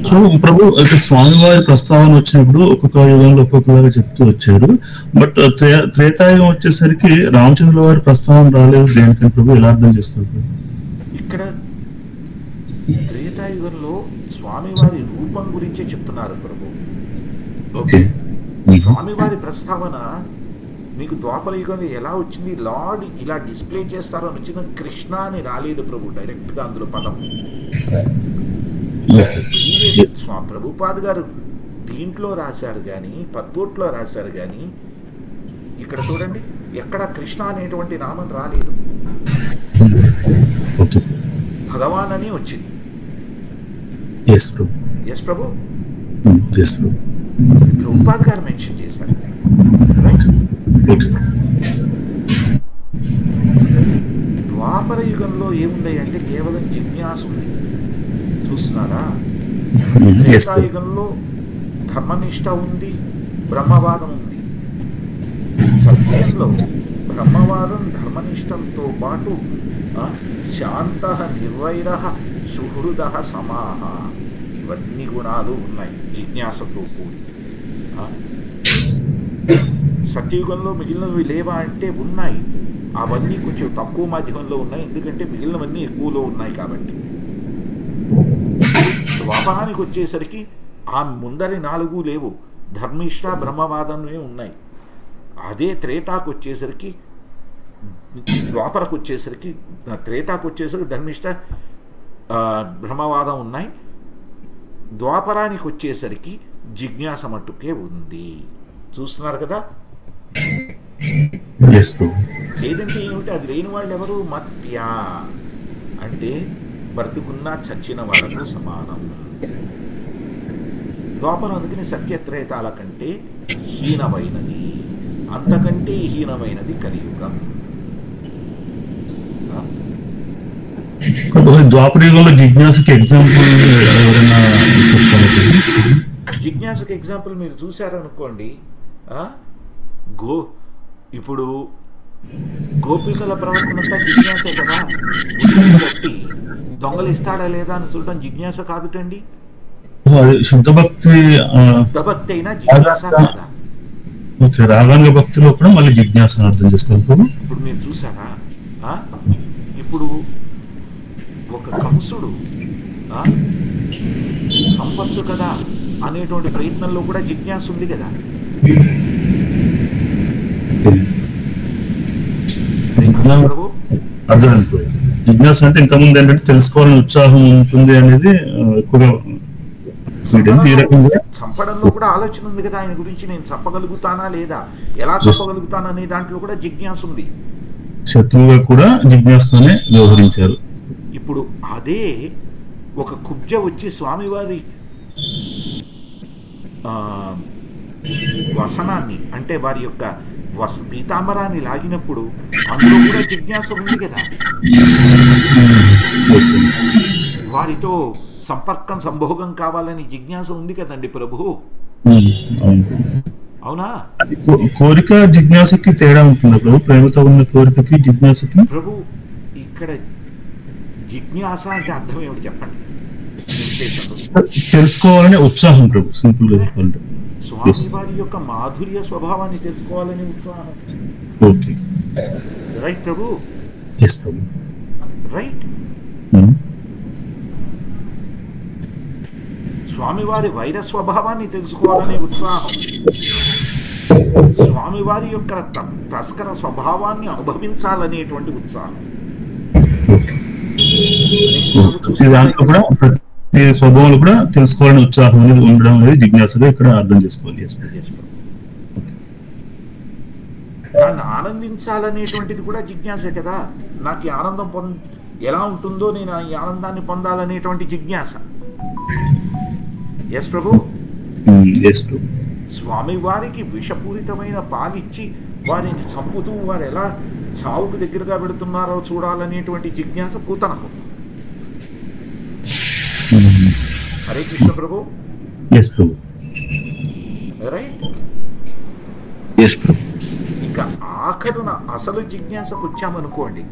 సో ప్రభు, స్వామివారి ప్రస్తావన వచ్చినప్పుడు ఒక్కొక్క యుగంలో ఒక్కొక్కలాగా చెప్తూ వచ్చారు. బట్ త్రేతాయుగం వచ్చేసరికి రామచంద్రుల వారి ప్రస్తావన రాలేదు. దేనికని ప్రభు ఎలా అర్థం చేసుకోవాలి? ఇక్కడ త్రేతాయుగంలో స్వామివారి రూపం గురించే చెప్తున్నారు ప్రభు. ఓకే, స్వామివారి ప్రస్తావన మీకు ద్వాపర యుగంలో ఎలా వచ్చింది, లార్డ్ ఇలా డిస్ప్లే చేస్తారో అని వచ్చిన కృష్ణ అని రాలేదు ప్రభు డైరెక్ట్గా అందులో పదం. స్వామి ప్రభుపాద్ గారు దీంట్లో రాశారు కానీ, పద్మోట్లో రాశారు కానీ, ఇక్కడ చూడండి ఎక్కడ కృష్ణ అనేటువంటి నామం రాలేదు. భగవాన్ అని వచ్చింది. ఎస్ ప్రభు, ప్రభుపాద్ గారు మెన్షన్ చేశారు. ద్వాపర యుగంలో ఏముంది అంటే కేవలం జిజ్ఞాస ఉంది. చూస్తున్నారా? త్రేతాయుగంలో ధర్మనిష్ట ఉంది, బ్రహ్మవాదం ఉంది. సత్యంలో బ్రహ్మవాదం ధర్మనిష్టంతో పాటు శాంత నిర్వైర సుహృద సమాహ ఇవన్నీ గుణాలు ఉన్నాయి జిజ్ఞాసతో కూడి. సత్యయుగంలో మిగిలినవి లేవా అంటే ఉన్నాయి, అవన్నీ కొంచెం తక్కువ మాధ్యమంలో ఉన్నాయి, ఎందుకంటే మిగిలినవన్నీ ఎక్కువలో ఉన్నాయి కాబట్టి. ద్వాపరానికి వచ్చేసరికి ఆ ముందరి 4 లేవు, ధర్మిష్ట బ్రహ్మవాదమే ఉన్నాయి. అదే త్రేతాకు వచ్చేసరికి ద్వాపరకు వచ్చేసరికి త్రేతాకు వచ్చేసరికి ధర్మిష్ట బ్రహ్మవాదం ఉన్నాయి. ద్వాపరానికి వచ్చేసరికి జిజ్ఞాస మట్టుకే ఉంది. చూస్తున్నారు కదా. లేదంటే ఏమిటి, అది లేని వాళ్ళు ఎవరు? మత్యా అంటే బ్రతుకున్నా చచ్చిన వాళ్ళతో సమానం. ద్వాపరం అందుకని సత్యత్రేతాల కంటే హీనమైనది, అంతకంటే హీనమైనది కలియుగం. ద్వాపరయుగంలో జిజ్ఞాసకి ఎగ్జాంపుల్ ఎవరైనా చెప్తారా? జిజ్ఞాసకి ఎగ్జాంపుల్ మీరు చూశారనుకోండి, ఇప్పుడు గోపికల ప్రవర్తన అంతా జిజ్ఞాసే కదా. బట్టి దొంగలిస్తాడా లేదా అని చూడటం జిజ్ఞాస కాదుటండి. శుద్ధ భక్తి అయినా జిజ్ఞాస కాదా? రాగాంగ భక్తిలో కూడా మళ్ళీ జిజ్ఞాస అర్థం చేసుకోవాలి. ఇప్పుడు మీరు చూసారా, ఇప్పుడు ఒక కంసుడు సంపచ్చు కదా అనేటువంటి ప్రయత్నంలో కూడా జిజ్ఞాస ఉంది కదా. అర్థమైపోయింది. జిజ్ఞాస అంటే ఇంతకుముందు ఏంటంటే తెలుసుకోవాలని ఉత్సాహం ఉంటుంది అనేది ఎక్కువగా. చంపడంలో కూడా ఆలోచన ఉంది కదా ఆయన గురించి, నేను చంపగలుగుతానా లేదా, ఎలా చంపగలుగుతానా అనే దాంట్లో కూడా జిజ్ఞాస ఉంది. శత్రువుగా కూడా జిజ్ఞాసతోనే వ్యవహరించారు. ఇప్పుడు అదే ఒక కుబ్జ వచ్చి స్వామివారి వసనాన్ని అంటే వారి యొక్క పీతాంబరాన్ని లాగినప్పుడు అందులో కూడా జిజ్ఞాస ఉంది కదా. వారితో సంపర్కం సంభోగం కావాలని జిజ్ఞాస ఉంది కదండి ప్రభు. అవునా? కోరిక జిజ్ఞాసకి తేడా ఉంటుంది ప్రభు. ప్రేమతో ఉన్న కోరికకి జిజ్ఞాసకి. ప్రభు ఇక్కడ జిజ్ఞాస అంటే అర్థం ఏమిటి చెప్పండి? తెలుసుకోవాలనే ఉత్సాహం ప్రభు, సింపుల్ గా చెప్పాలంటే. స్వామివారి యొక్క మాధుర్య స్వభావాన్ని తెలుసుకోవాలనే ఉత్సాహం. రైట్ ప్రభు. రైట్. స్వామివారి వైర స్వభావాన్ని తెలుసుకోవాలనే ఉత్సాహం, స్వామివారి యొక్క తస్కర స్వభావాన్ని అనుభవించాలనేటువంటి ఉత్సాహం. ప్రతి స్వభావాలు కూడా తెలుసుకోవాలని ఉత్సాహం అనేది ఉండడం అనేది జిజ్ఞాసగా ఇక్కడ అర్థం చేసుకోవాలి. దాన్ని ఆనందించాలనేటువంటిది కూడా జిజ్ఞాసే కదా. నాకు ఈ ఆనందం ఎలా ఉంటుందో నేను ఈ ఆనందాన్ని పొందాలనేటువంటి జిజ్ఞాస. ఎస్ ప్రభు. స్వామి వారికి విషపూరితమైన పాలిచ్చి వారిని చంపుతూ వారు ఎలా చావుకు దగ్గరగా పెడుతున్నారో చూడాలనేటువంటి జిజ్ఞాస పూతనకు. హరే కృష్ణ ప్రభు. రైట్. ఇక ఆఖరున అసలు జిజ్ఞాసకు వచ్చామనుకోండి,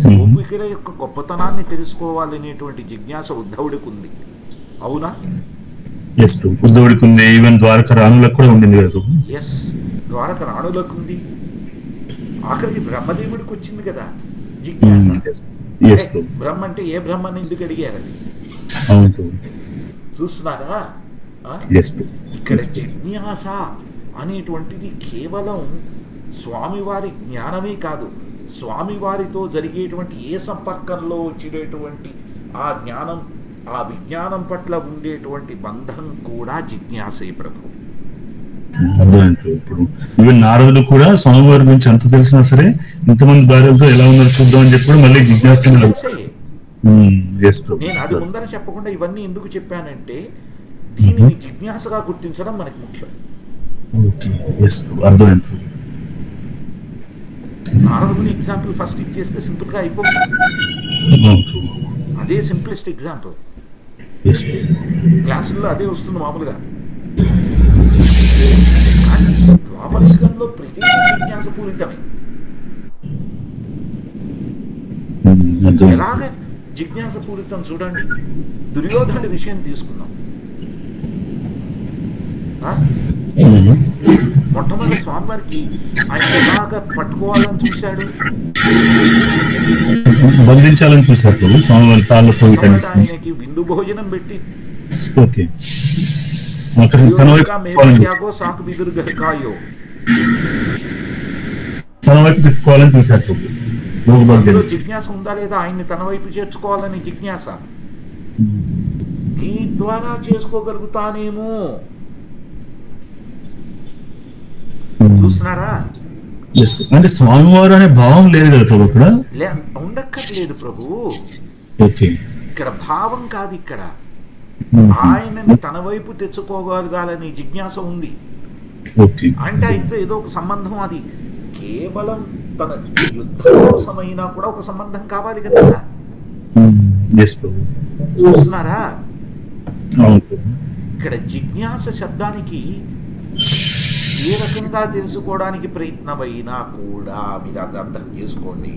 గోపికల యొక్క గొప్పతనాన్ని తెలుసుకోవాలనేటువంటి జిజ్ఞాస ఉద్ధవుడికి ఉంది. అవునా? ఉద్ధవుడికి ఉంది. ఈవెన్ ద్వారక రాణులకు కూడా ఉండింది కదా. ఎస్, ద్వారక రాణులకు ఉంది. ఆఖరికి బ్రహ్మదేవుడికి వచ్చింది కదా జిజ్ఞాస. బ్రహ్మ అంటే ఏ బ్రహ్మని ఎందుకు అడిగారని చూస్తున్నారా? ఇక్కడ జిజ్ఞాస అనేటువంటిది కేవలం స్వామివారి జ్ఞానమే కాదు, స్వామివారితో జరిగేటువంటి ఏ సంపర్కంలో వచ్చినటువంటి ఆ జ్ఞానం, ఆ విజ్ఞానం పట్ల ఉండేటువంటి బంధం కూడా జిజ్ఞాసే ప్రభు. ఇప్పుడు ఈవెన్ నారదుడు కూడా స్వామివారి గురించి ఎంత తెలిసినా సరే ఇంతమంది భార్యలతో ఎలా ఉన్నారు చూద్దాం అని చెప్పి మళ్ళీ జిజ్ఞాస. నేను అది ముందర చెప్పకుండా ఇవన్నీ ఎందుకు చెప్పానంటే దీనిని జిజ్ఞాసగా గుర్తించడం మనకి ముఖ్యం. నారదుని ఎగ్జాంపుల్ ఫస్ట్ ఇచ్చేస్తే సింపుల్ గా అయిపోతుంది. అదే సింప్లెస్ట్ ఎగ్జాంపుల్. క్లాసుల్లో అదే వస్తుంది మామూలుగా. ద్వాపరయుగంలో ప్రతి జిజ్ఞాసపూరితమే. ఎలాగ జిజ్ఞాసపూరితం చూడండి. దుర్యోధనుడి విషయం తీసుకున్నాం. మొట్టమొదటి స్వామివారికి ఆయన ఎలాగ పట్టుకోవాలని చూశాడు, బంధించాలని చూశారు స్వామివారి తాళ్ళు. ఆయనకి విందు భోజనం పెట్టి సాకు బిదురు కాయో తన వైపు తిప్పుకోవాలని చూశారు. జిజ్ఞాస ఉందా లేదా, ఆయన్ని తన వైపు చేర్చుకోవాలని జిజ్ఞాస. ఈ ద్వారా చేసుకోగలుగుతానేమో. చూస్తున్నారా? అంటే స్వామివారు అనే భావం లేదు కదా ప్రభు ఇక్కడ. ఉండక్కర్లేదు ప్రభు. ఓకే, ఇక్కడ భావం కాదు, ఇక్కడ ఆయనని తన వైపు తెచ్చుకోగలగాలని జిజ్ఞాస ఉంది. అంటే అయితే ఏదో ఒక సంబంధం, అది కేవలం తన యుద్ధ కోసమైనా కూడా ఒక సంబంధం కావాలి కదా. చూస్తున్నారా? ఇక్కడ జిజ్ఞాస శబ్దానికి ఏ రకంగా తెలుసుకోవడానికి ప్రయత్నమైనా కూడా మీరు అది అర్థం చేసుకోండి.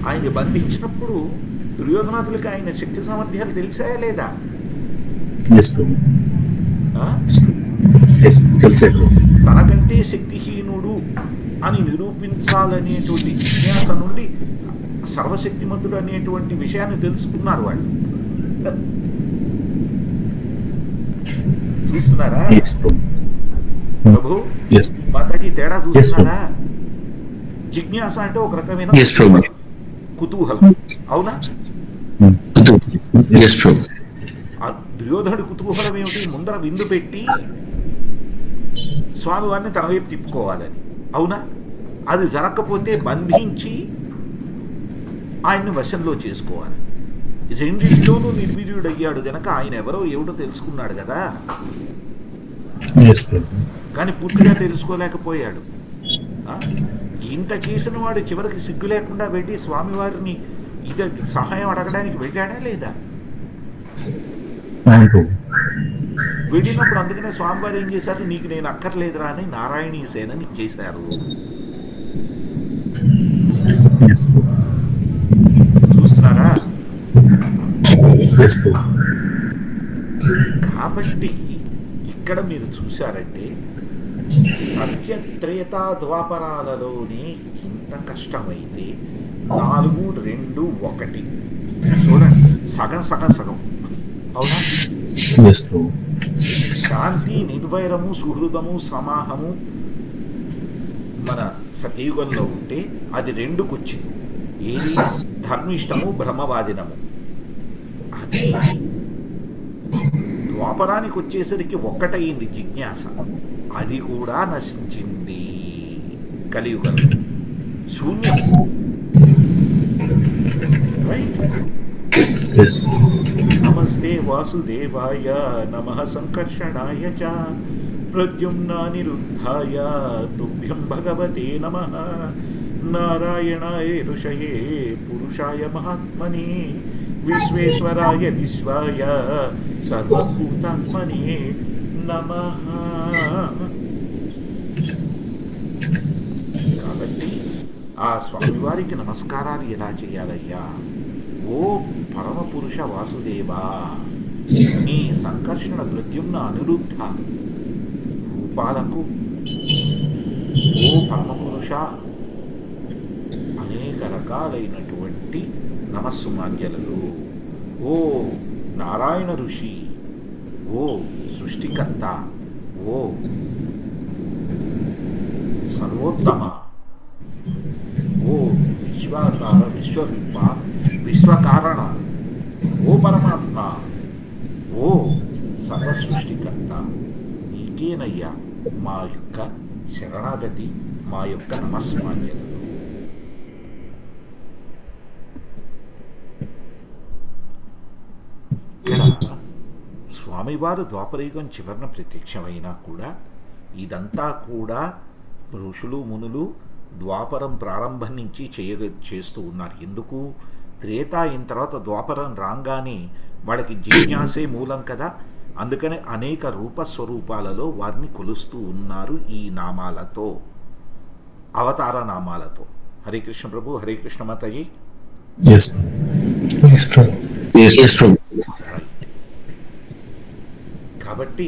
ఆయన బంధించినప్పుడు దుర్యోధనాథులకి ఆయన శక్తి సామర్థ్యాలు తెలిసాయా లేదా? తనకంటే శక్తిహీనుడు అని నిరూపించాలనేటువంటి జిజ్ఞాస నుండి సర్వశక్తిమంతుడు అనేటువంటి విషయాన్ని తెలుసుకున్నారు వాళ్ళు. చూస్తున్నారా ప్రభు? మాతాకి తేడా చూస్తున్నారా? జిజ్ఞాస అంటే ఒక రకమైన కుతూహలం, అవునా? దుర్యోధనుడి కుతూహలం ఏమిటి? ముందర విందు పెట్టి స్వామివారిని తన వైపు తిప్పుకోవాలని, అవునా? అది జరగకపోతే బంధించి ఆయన్ని వశంలో చేసుకోవాలి. రెండింటిలోనూ నిర్వీర్యుడయ్యాడు గనక ఆయన ఎవరో ఏమిటో తెలుసుకున్నాడు కదా, కానీ పూర్తిగా తెలుసుకోలేకపోయాడు. ఇంత చేసిన వాడు చివరికి సిగ్గు లేకుండా వెళ్ళి స్వామివారిని ఇది సహాయం అడగడానికి వెళ్ళాడా లేదా? వెళ్ళినప్పుడు అందుకనే స్వామివారు ఏం చేశారు, నీకు నేను అక్కర్లేదురా అని నారాయణీ సేనని చేశారు. చూస్తున్నారా? కాబట్టి ఇక్కడ మీరు చూశారంటే సత్యత్రేతా ద్వాపరాలలోనే ఇంత కష్టమైతే 4, 2, 1 చూడండి, సగం సగం సగం, అవునా? శాంతి, నిర్వైరము, సుహృదము, సమాహము మన సతయుగంలో ఉంటే అది 2కు వచ్చింది. ఏది? ధర్మిష్టము, బ్రహ్మవాదినము. అది ద్వాపరానికి వచ్చేసరికి 1 అయింది జిజ్ఞాస. అది కూడా నశించింది కలియుగంలో. శూన్యం. నమస్తే వాసుదేవాయ నమః సంకర్షణాయ చ ప్రద్యుమ్నానిరుద్ధాయ తుభ్యం భగవతే నమః నారాయణాయ ఋషయే పురుషాయ మహాత్మనే విశ్వేశ్వరాయ విశ్వాయ సర్వభూతాత్మనే నమః. కాబట్టి ఆ స్వామివారికి నమస్కారాలు ఎలా చేయాలయ్యా? ఓ పరమపురుష వాసుదేవా, నీ సంకర్షణ ప్రద్యుమ్న అనిరుద్ధ రూపాలకు ఓ పరమపురుష అనేక రకాలైనటువంటి నమస్సుమాంజలు. ఓ నారాయణ ఋషి, ఓ సృష్టికర్త, ఓ సర్వోత్తమ, ఓ విశ్వాకార, విశ్వరూప, విశ్వకారణ, ఓ పరమాత్మ, ఓ సర్వసృష్టికర్త, నీకేనయ్యా మా యొక్క శరణాగతి, మా యొక్క నమస్మాన్యలు. ఇక్కడ స్వామివారు ద్వాపరయుగం చివరన ప్రత్యక్షమైనా కూడా ఇదంతా కూడా ఋషులు మునులు ద్వాపరం ప్రారంభం నుంచి చేస్తూ ఉన్నారు. ఎందుకు? త్రేత అయిన తర్వాత ద్వాపరం రాగానే వాళ్ళకి జిజ్ఞాసే మూలం కదా. అందుకని అనేక రూపస్వరూపాలలో వారిని కొలుస్తూ ఉన్నారు ఈ నామాలతో, అవతార నామాలతో. హరే కృష్ణ ప్రభు. హరే కృష్ణ మాతాజీ. కాబట్టి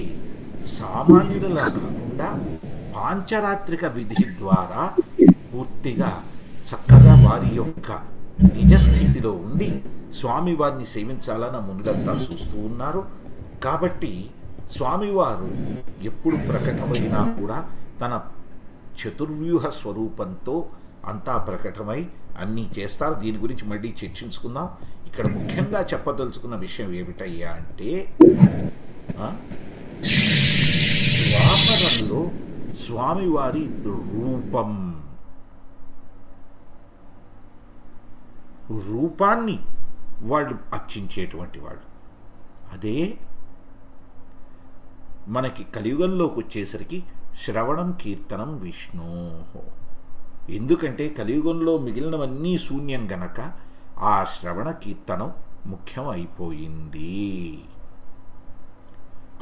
సామాన్యుల కాకుండా పాంచరాత్రిక విధి ద్వారా పూర్తిగా చక్కగా వారి యొక్క నిజస్థితిలో ఉండి స్వామివారిని సేవించాలని ముందంతా చూస్తూ ఉన్నారు. కాబట్టి స్వామివారు ఎప్పుడు ప్రకటమైనా కూడా తన చతుర్వ్యూహ స్వరూపంతో అంతా ప్రకటమై అన్నీ చేస్తారు. దీని గురించి మళ్ళీ చర్చించుకుందాం. ఇక్కడ ముఖ్యంగా చెప్పదలుచుకున్న విషయం ఏమిటయ్యా అంటే, ద్వాపరంలో స్వామివారి రూపాన్ని వాళ్ళు అర్చించేటువంటి వాళ్ళు. అదే మనకి కలియుగంలోకి వచ్చేసరికి శ్రవణం కీర్తనం విష్ణు. ఎందుకంటే కలియుగంలో మిగిలినవన్నీ శూన్యం గనక ఆ శ్రవణ కీర్తనం ముఖ్యం అయిపోయింది.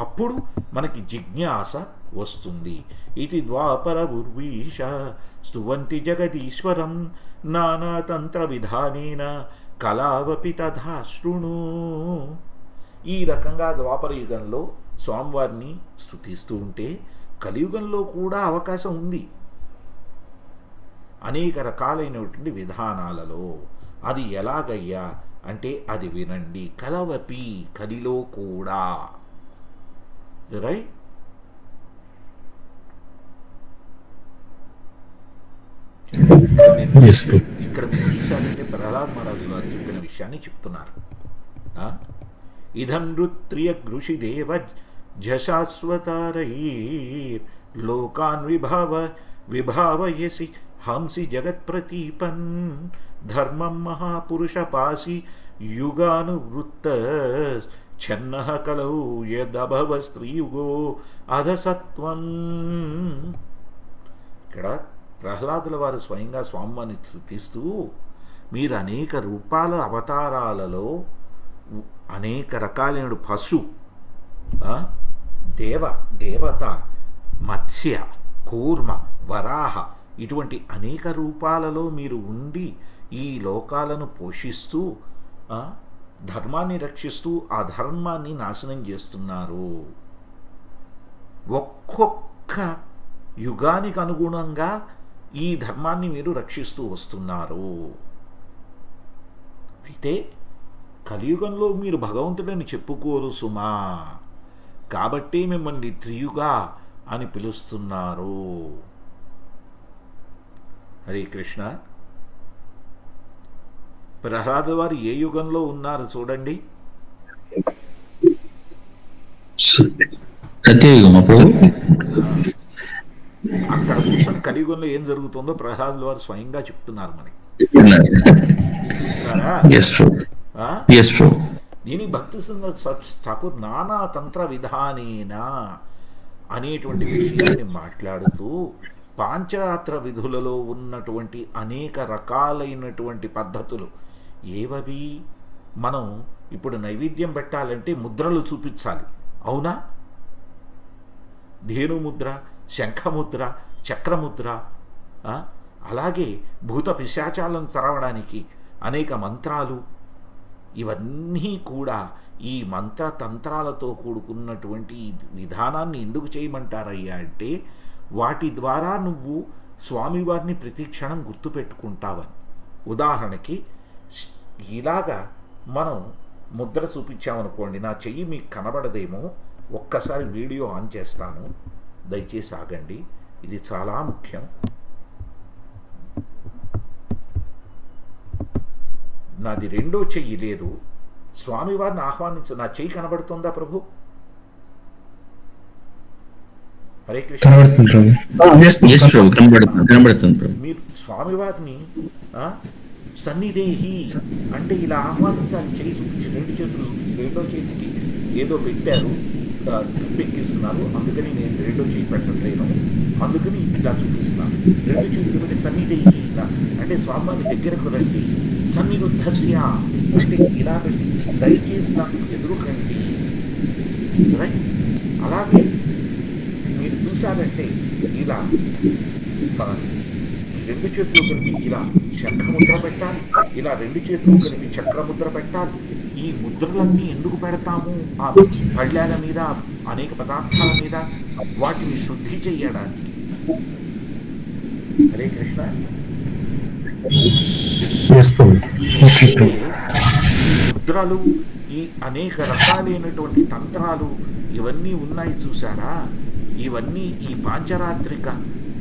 అప్పుడు మనకి జిజ్ఞాస వస్తుంది. ఇది ద్వాపర ఉర్వీష స్తువంతి జగదీశ్వరం నానాతంత్ర విధానేన కళావపి తథా శృణు. ఈ రకంగా ద్వాపర యుగంలో స్వామివారిని స్తుతిస్తూ ఉంటే కలియుగంలో కూడా అవకాశం ఉంది అనేక రకాలైనటువంటి విధానాలలో. అది ఎలాగయ్యా అంటే అది వినండి. కలవపి, కలిలో కూడా. రైట్? ఇక్కడ మీరు చూశారంటే ప్రహ్లాద్ మహారాజు గారు చెప్పిన విషయాన్ని చెప్తున్నారు. ఇదం నృత్రియ గృషిదేవ జశాశ్వతారైర్ లోకాన్ విభావయసి హంసి జగత్ప్రతీపన్ ధర్మం మహాపురుషపాసి యుగానువృత్త ఛన్నః కలౌ యదభవ స్త్రీయుగో అధసత్వం. ఇక్కడ ప్రహ్లాదుల వారు స్వయంగా స్వామిని స్తుతిస్తూ, మీరు అనేక రూపాల అవతారాలలో అనేక రకాలైన పశు, దేవత, మత్స్య, కూర్మ, వరాహ ఇటువంటి అనేక రూపాలలో మీరు ఉండి ఈ లోకాలను పోషిస్తూ ధర్మాన్ని రక్షిస్తూ ఆ ధర్మాన్ని నాశనం చేస్తున్నారు. ఒక్కొక్క యుగానికి అనుగుణంగా ఈ ధర్మాన్ని మీరు రక్షిస్తూ వస్తున్నారు. అయితే కలియుగంలో మీరు భగవంతుడని చెప్పుకోరు సుమా, కాబట్టి మిమ్మల్ని త్రియుగ అని పిలుస్తున్నారు. హరే కృష్ణ. ప్రహ్లాద వారు ఏ యుగంలో ఉన్నారు చూడండి. అక్కడ కూర్చొని కలియుగంలో ఏం జరుగుతుందో ప్రహ్లాద వారు స్వయంగా చెప్తున్నారు మనకి. దీని భక్తి ఠాకూర్ నానా తంత్ర విధానేనా అనేటువంటి విషయాన్ని మాట్లాడుతూ పాంచరాత్ర విధులలో ఉన్నటువంటి అనేక రకాలైనటువంటి పద్ధతులు ఏవవి? మనం ఇప్పుడు నైవేద్యం పెట్టాలంటే ముద్రలు చూపించాలి, అవునా? ధేనుముద్ర, శంఖముద్ర, చక్రముద్ర, అలాగే భూత పిశాచాలను తరవడానికి అనేక మంత్రాలు, ఇవన్నీ కూడా ఈ మంత్రతంత్రాలతో కూడుకున్నటువంటి విధానాన్ని ఎందుకు చేయమంటారయ్యా అంటే వాటి ద్వారా నువ్వు స్వామివారిని ప్రతి క్షణం గుర్తుపెట్టుకుంటావని. ఉదాహరణకి ఇలాగా మనం ముద్ర చూపించామనుకోండి, నా చెయ్యి మీకు కనబడదేమో, ఒక్కసారి వీడియో ఆన్ చేస్తాను, దయచేసి ఆగండి, ఇది చాలా ముఖ్యం. నాది రెండో చెయ్యి లేదు, స్వామివారిని నా చెయ్యి కనబడుతుందా ప్రభు? హరే కృష్ణ. మీరు స్వామివారిని సన్నిదేహి అంటే ఇలా ఆహ్వానించాలి, చెయ్యి చూపించి, రెండు చేతులు, రెండో చేతికి ఏదో పెట్టారు, ఎక్కిస్తున్నారు, అందుకని నేను రెండో చేయి పెట్టట్లేను, అందుకని ఇలా చూపిస్తున్నాను. రెండు చేతులు పెట్టి సన్నిదేహి అంటే స్వామివారి దగ్గరకు రండి, సన్నిరుద్ధస్య అంటే ఇలా పెట్టి దయచేసి నాకు ఎదురుకండి రైట్. అలాగే మీరు చూశారంటే ఇలా రెండు చేతులు కలిపి ఇలా శంఖముద్ర పెట్టాలి, ఇలా రెండు చేతులు కలిపి చక్రముద్ర పెట్టాలి. ఈ ముద్రలన్నీ ఎందుకు పెడతాము? ఆ పళ్ళాల మీద, అనేక పదార్థాల మీద వాటిని శుద్ధి చెయ్యడానికి. హరే కృష్ణ. ముద్రలు, ఈ అనేక రకాలైనటువంటి తంత్రాలు ఇవన్నీ ఉన్నాయి చూసారా? ఇవన్నీ ఈ పాంచరాత్రిక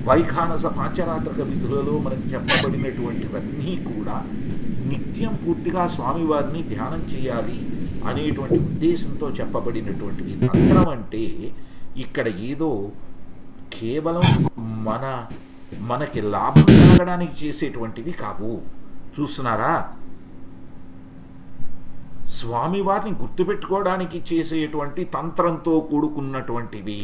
వైఖానస పాంచరాత్రిక విధులలో మనకు చెప్పబడినటువంటివన్నీ కూడా నిత్యం పూర్తిగా స్వామివారిని ధ్యానం చేయాలి అనేటువంటి ఉద్దేశంతో చెప్పబడినటువంటిది. తంత్రం అంటే ఇక్కడ ఏదో కేవలం మనకి లాభం కలగడానికి చేసేటువంటివి కావు. చూస్తున్నారా? స్వామివారిని గుర్తుపెట్టుకోవడానికి చేసేటువంటి తంత్రంతో కూడుకున్నటువంటివి.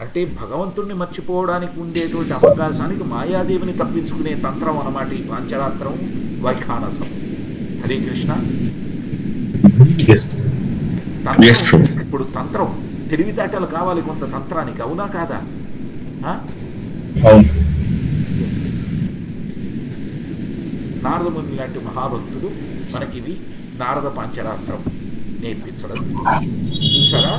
అంటే భగవంతుణ్ణి మర్చిపోవడానికి ఉండేటువంటి అవకాశానికి మాయాదేవిని తప్పించుకునే తంత్రం అన్నమాట ఈ పాంచరాత్రం, వైఖానసం. హరే కృష్ణ. ఇప్పుడు తంత్రం తెలివితేటలు కావాలి కొంత తంత్రానికి, అవునా కాదా? నారదముని లాంటి మహాభక్తుడు మనకివి నారద పాంచరాత్రం నేర్పించడం చూసారా?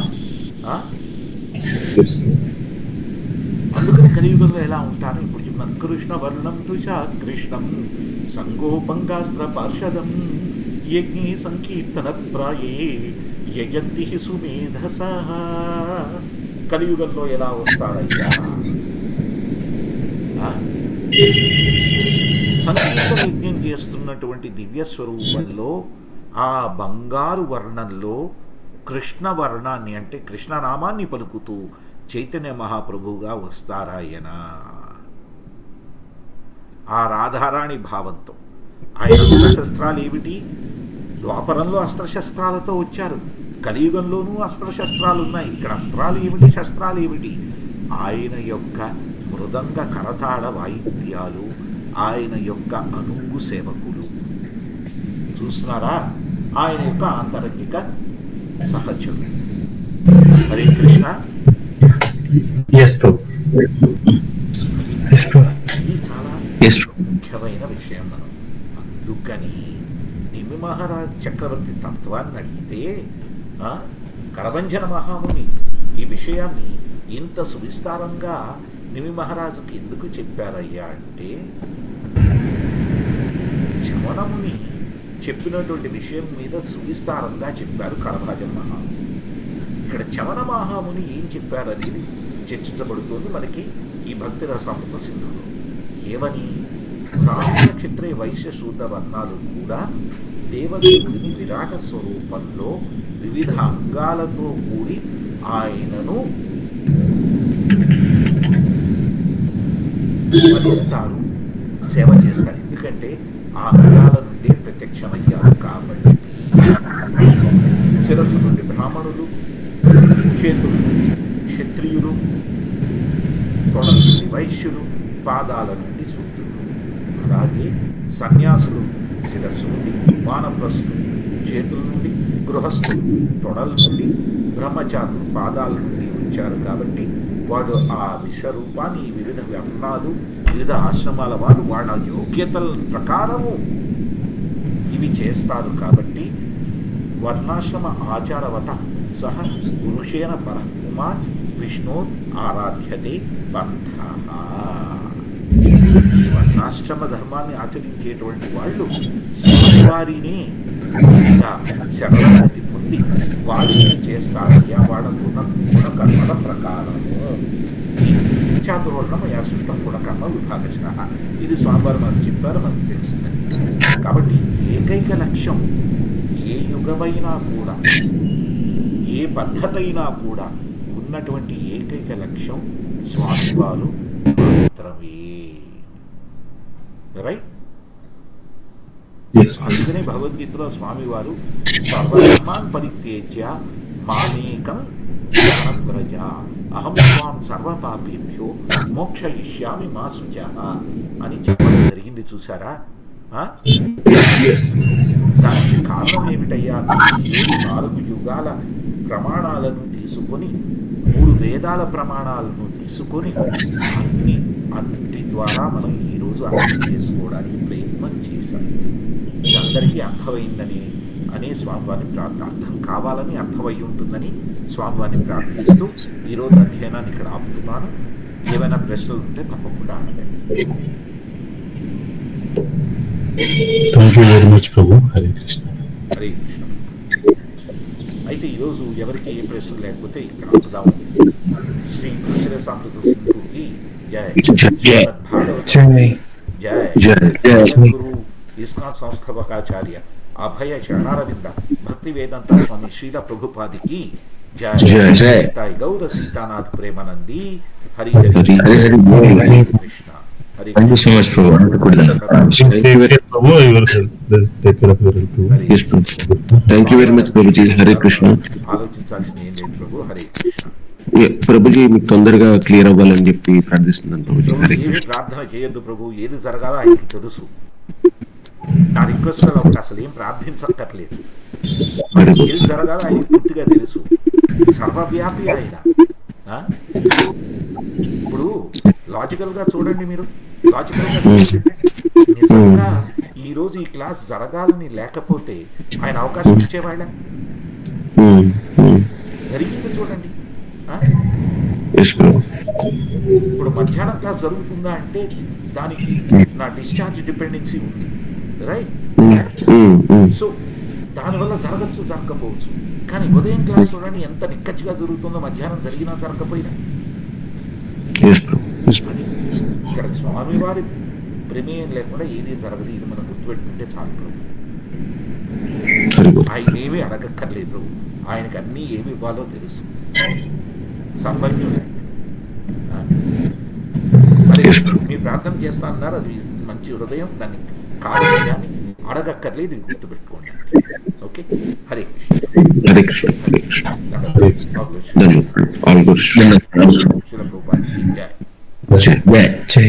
అందుకని కలియుగంలో ఎలా ఉంటారు ఇప్పుడు చెప్పిన కృష్ణ వర్ణం తుషా కృష్ణం సంగోపంగాస్త్ర పార్షదం యజ్ఞే సంకీర్తన ప్రాయే యజంతి సుమేధస. కలియుగంలో ఎలా వస్తారయ్యా? సంకీర్తన యజ్ఞం చేస్తున్నటువంటి దివ్య స్వరూపంలో ఆ బంగారు వర్ణంలో కృష్ణ వర్ణాన్ని అంటే కృష్ణనామాన్ని పలుకుతూ చైతన్య మహాప్రభువుగా వస్తారాయన. ఆ రాధారాణి భావంతో ఆయన అస్త్రశస్త్రాలు ఏమిటి? ద్వాపరంలో అస్త్రశస్త్రాలతో వచ్చారు, కలియుగంలోనూ అస్త్రశస్త్రాలు ఉన్నాయి. ఇక్కడ అస్త్రాలు ఏమిటి, శస్త్రాలు ఏమిటి? ఆయన యొక్క మృదంగ కరతాళ వాయిద్యాలు, ఆయన యొక్క అనుంగు సేవకులు. చూస్తున్నారా? ఆయన యొక్క ఆంతరంగిక సహచరులు. హరే కృష్ణ. ఇది చాలా ముఖ్యమైన విషయం. మనం అందుకని నిమి మహారాజ్ చక్రవర్తి తత్వాన్ని అడిగితే కరభంజన మహాముని ఈ విషయాన్ని ఇంత సువిస్తారంగా నిమి మహారాజుకి ఎందుకు చెప్పారయ్యా అంటే, చమనముని చెప్పినటువంటి విషయం మీద సువిస్తారంగా చెప్పారు కరభంజన మహాముని. ఇక్కడ చమన మహాముని ఏం చెప్పారనేది చర్చించబడుతోంది మనకి ఈ భక్తి రసామృత సింధులో. ఏమని? బ్రాహ్మణ క్షత్రియ వైశ్య శూద్ర వర్ణాలు కూడా దేవదేవుడిని విరాట స్వరూపంలో వివిధ అంగాలతో కూడి ఆయనను స్మరిస్తారు, సేవ చేస్తారు. ఎందుకంటే ఆ అంగాల నుండి ప్రత్యక్షమయ్యారు కాబట్టి. శిరస్సు నుండి బ్రాహ్మణులు, చేతుల నుండి క్షత్రియులు, తొడ నుండి వైశ్యులు, పాదాల నుండి శూద్రులు. అలాగే సన్యాసులు శిరస్సు నుండి, వానప్రస్థులు చేతుల నుండి, గృహస్థులు తొడల నుండి, బ్రహ్మచారులు పాదాల నుండి వచ్చారు. కాబట్టి వాడు ఆ విశ్వరూపాన్ని వివిధ వర్ణాలు, వివిధ ఆశ్రమాల వారు వాళ్ళ యోగ్యతల ప్రకారము ఇవి చేస్తారు. కాబట్టి వర్ణాశ్రమ ఆచారవత సహ పురుషేణ పరకుమా విష్ణు ఆరాధ్యతే పంథ. ఈ వర్ణాశ్రమ ధర్మాన్ని ఆచరించేటువంటి వాళ్ళు స్వామివారిని శరణాగతి పొంది వారిని చేస్తారయ్యా. వాళ్ళ గుణకర్మల ప్రకారము చాతుర్వర్ణం యా సృష్టం గుణకర్మ విభాగశ. ఇది స్వామివారు మనకు చెప్పారు, మనకు తెలిసిందని. కాబట్టి ఏకైక లక్ష్యం ఏ యుగమైనా కూడా, ఏ పద్ధతి అయినా కూడా ఉన్నటువంటి ఏకైక లక్ష్యం స్వామివారు మాత్రమే. రైట్? అందుకనే భగవద్గీతలో స్వామివారు సర్వధర్మాన్ పరిత్యజ్య మామేకం శరణం వ్రజ అహం త్వాం సర్వపాపేభ్యో మోక్షయిష్యామి మా శుచః అని చెప్పడం జరిగింది. చూసారా? దానికి కారణం ఏమిటయ్యా? 4 యుగాల ప్రమాణాలను తీసుకొని 3 వేదాల ప్రమాణాలను తీసుకొని అన్నిటి ద్వారా మనం ఈరోజు అర్థం చేసుకోవడానికి ప్రయత్నం చేశాం. ఇది అందరికీ అర్థమైందని అనే స్వామివారిని అర్థం కావాలని అర్థమై ఉంటుందని స్వామివారిని ప్రార్థిస్తూ ఈరోజు అధ్యయనాన్ని ఇక్కడ ఆపుతున్నాను. ఏమైనా ప్రశ్నలు ఉంటే తప్పకుండా అడగండి. థ్యాంక్ యూ వెరీ మచ్ ప్రభు. హరే కృష్ణ. హరే కృష్ణ. అయితే ఈరోజు ఎవరికి ఏ ప్రశ్నలు లేకపోతే ఇక్కడ ఆపుదాము. శ్రీ కృష్ణసామృత సింధుకి జయ. గురు ఇస్కాన్ సంస్థాపకాచార్య అభయ చరణారవింద భక్తి వేదాంత స్వామి శ్రీల ప్రభుపాదికి జయ. గౌర Sitanath ప్రేమానంది. Hari Hari Hari Krishna. Hari Thank you so much, Prabhu. Thank you very much, Prabhuji. Hare Krishna. ఆలోచించాల్సింది ఏం లేదు ప్రభు. హరే కృష్ణ. ప్రభుజీ మీకు తొందరగా క్లియర్ అవ్వాలని చెప్పి ప్రార్థిస్తున్నాను ప్రభుజీ. హరే ఏమి కృష్ణ. ప్రార్థన చేయొద్దు ప్రభు. ఏది జరగాలో ఆయనకి తెలుసు. నా రిక్వెస్ట్ ఒకటి అసలు ఏం ప్రార్థించక్కర్లేదు. ఏది జరగాలో ఆయనకి పూర్తిగా తెలుసు. సర్వవ్యాపి ఆయన. ఇప్పుడు లాజికల్ గా చూడండి, మీరు లాజికల్ గా నిజంగా ఈరోజు ఈ క్లాస్ జరగాలని లేకపోతే ఆయన అవకాశం ఇచ్చేవాళ్ళ? జరిగింది చూడండి. ఇప్పుడు మధ్యాహ్నం క్లాస్ జరుగుతుందా అంటే దానికి నా డిశ్చార్జ్ డిపెండెన్సీ ఉంది, రైట్? సో దానివల్ల జరగచ్చు, జరగకపోవచ్చు. కానీ ఉదయం క్లాస్ చూడండి ఎంత నిక్కచ్చిగా జరుగుతుందో, మధ్యాహ్నం జరిగినా జరగకపోయినా. ఇక్కడ స్వామివారి ప్రమేయం లేకుండా ఏది జరగదు. ఇది మనం గుర్తుపెట్టుకుంటే చాలు ప్రభు. ఆయన ఏమీ అడగక్కర్లేదు ప్రభు. ఆయనకి అన్నీ ఏమి ఇవ్వాలో తెలుసు. సర్వజ్ఞుడు. మరి మీ ప్రార్థన చేస్తా అన్నారు, అది మంచి హృదయం. దాన్ని కావాలి కానీ అడగక్కర్లేదు. ఇది గుర్తుపెట్టుకోండి. ఓకే. హరే కృష్ణ. హరే కృష్ణ. శిల ప్రభుపాదికి జై. జై.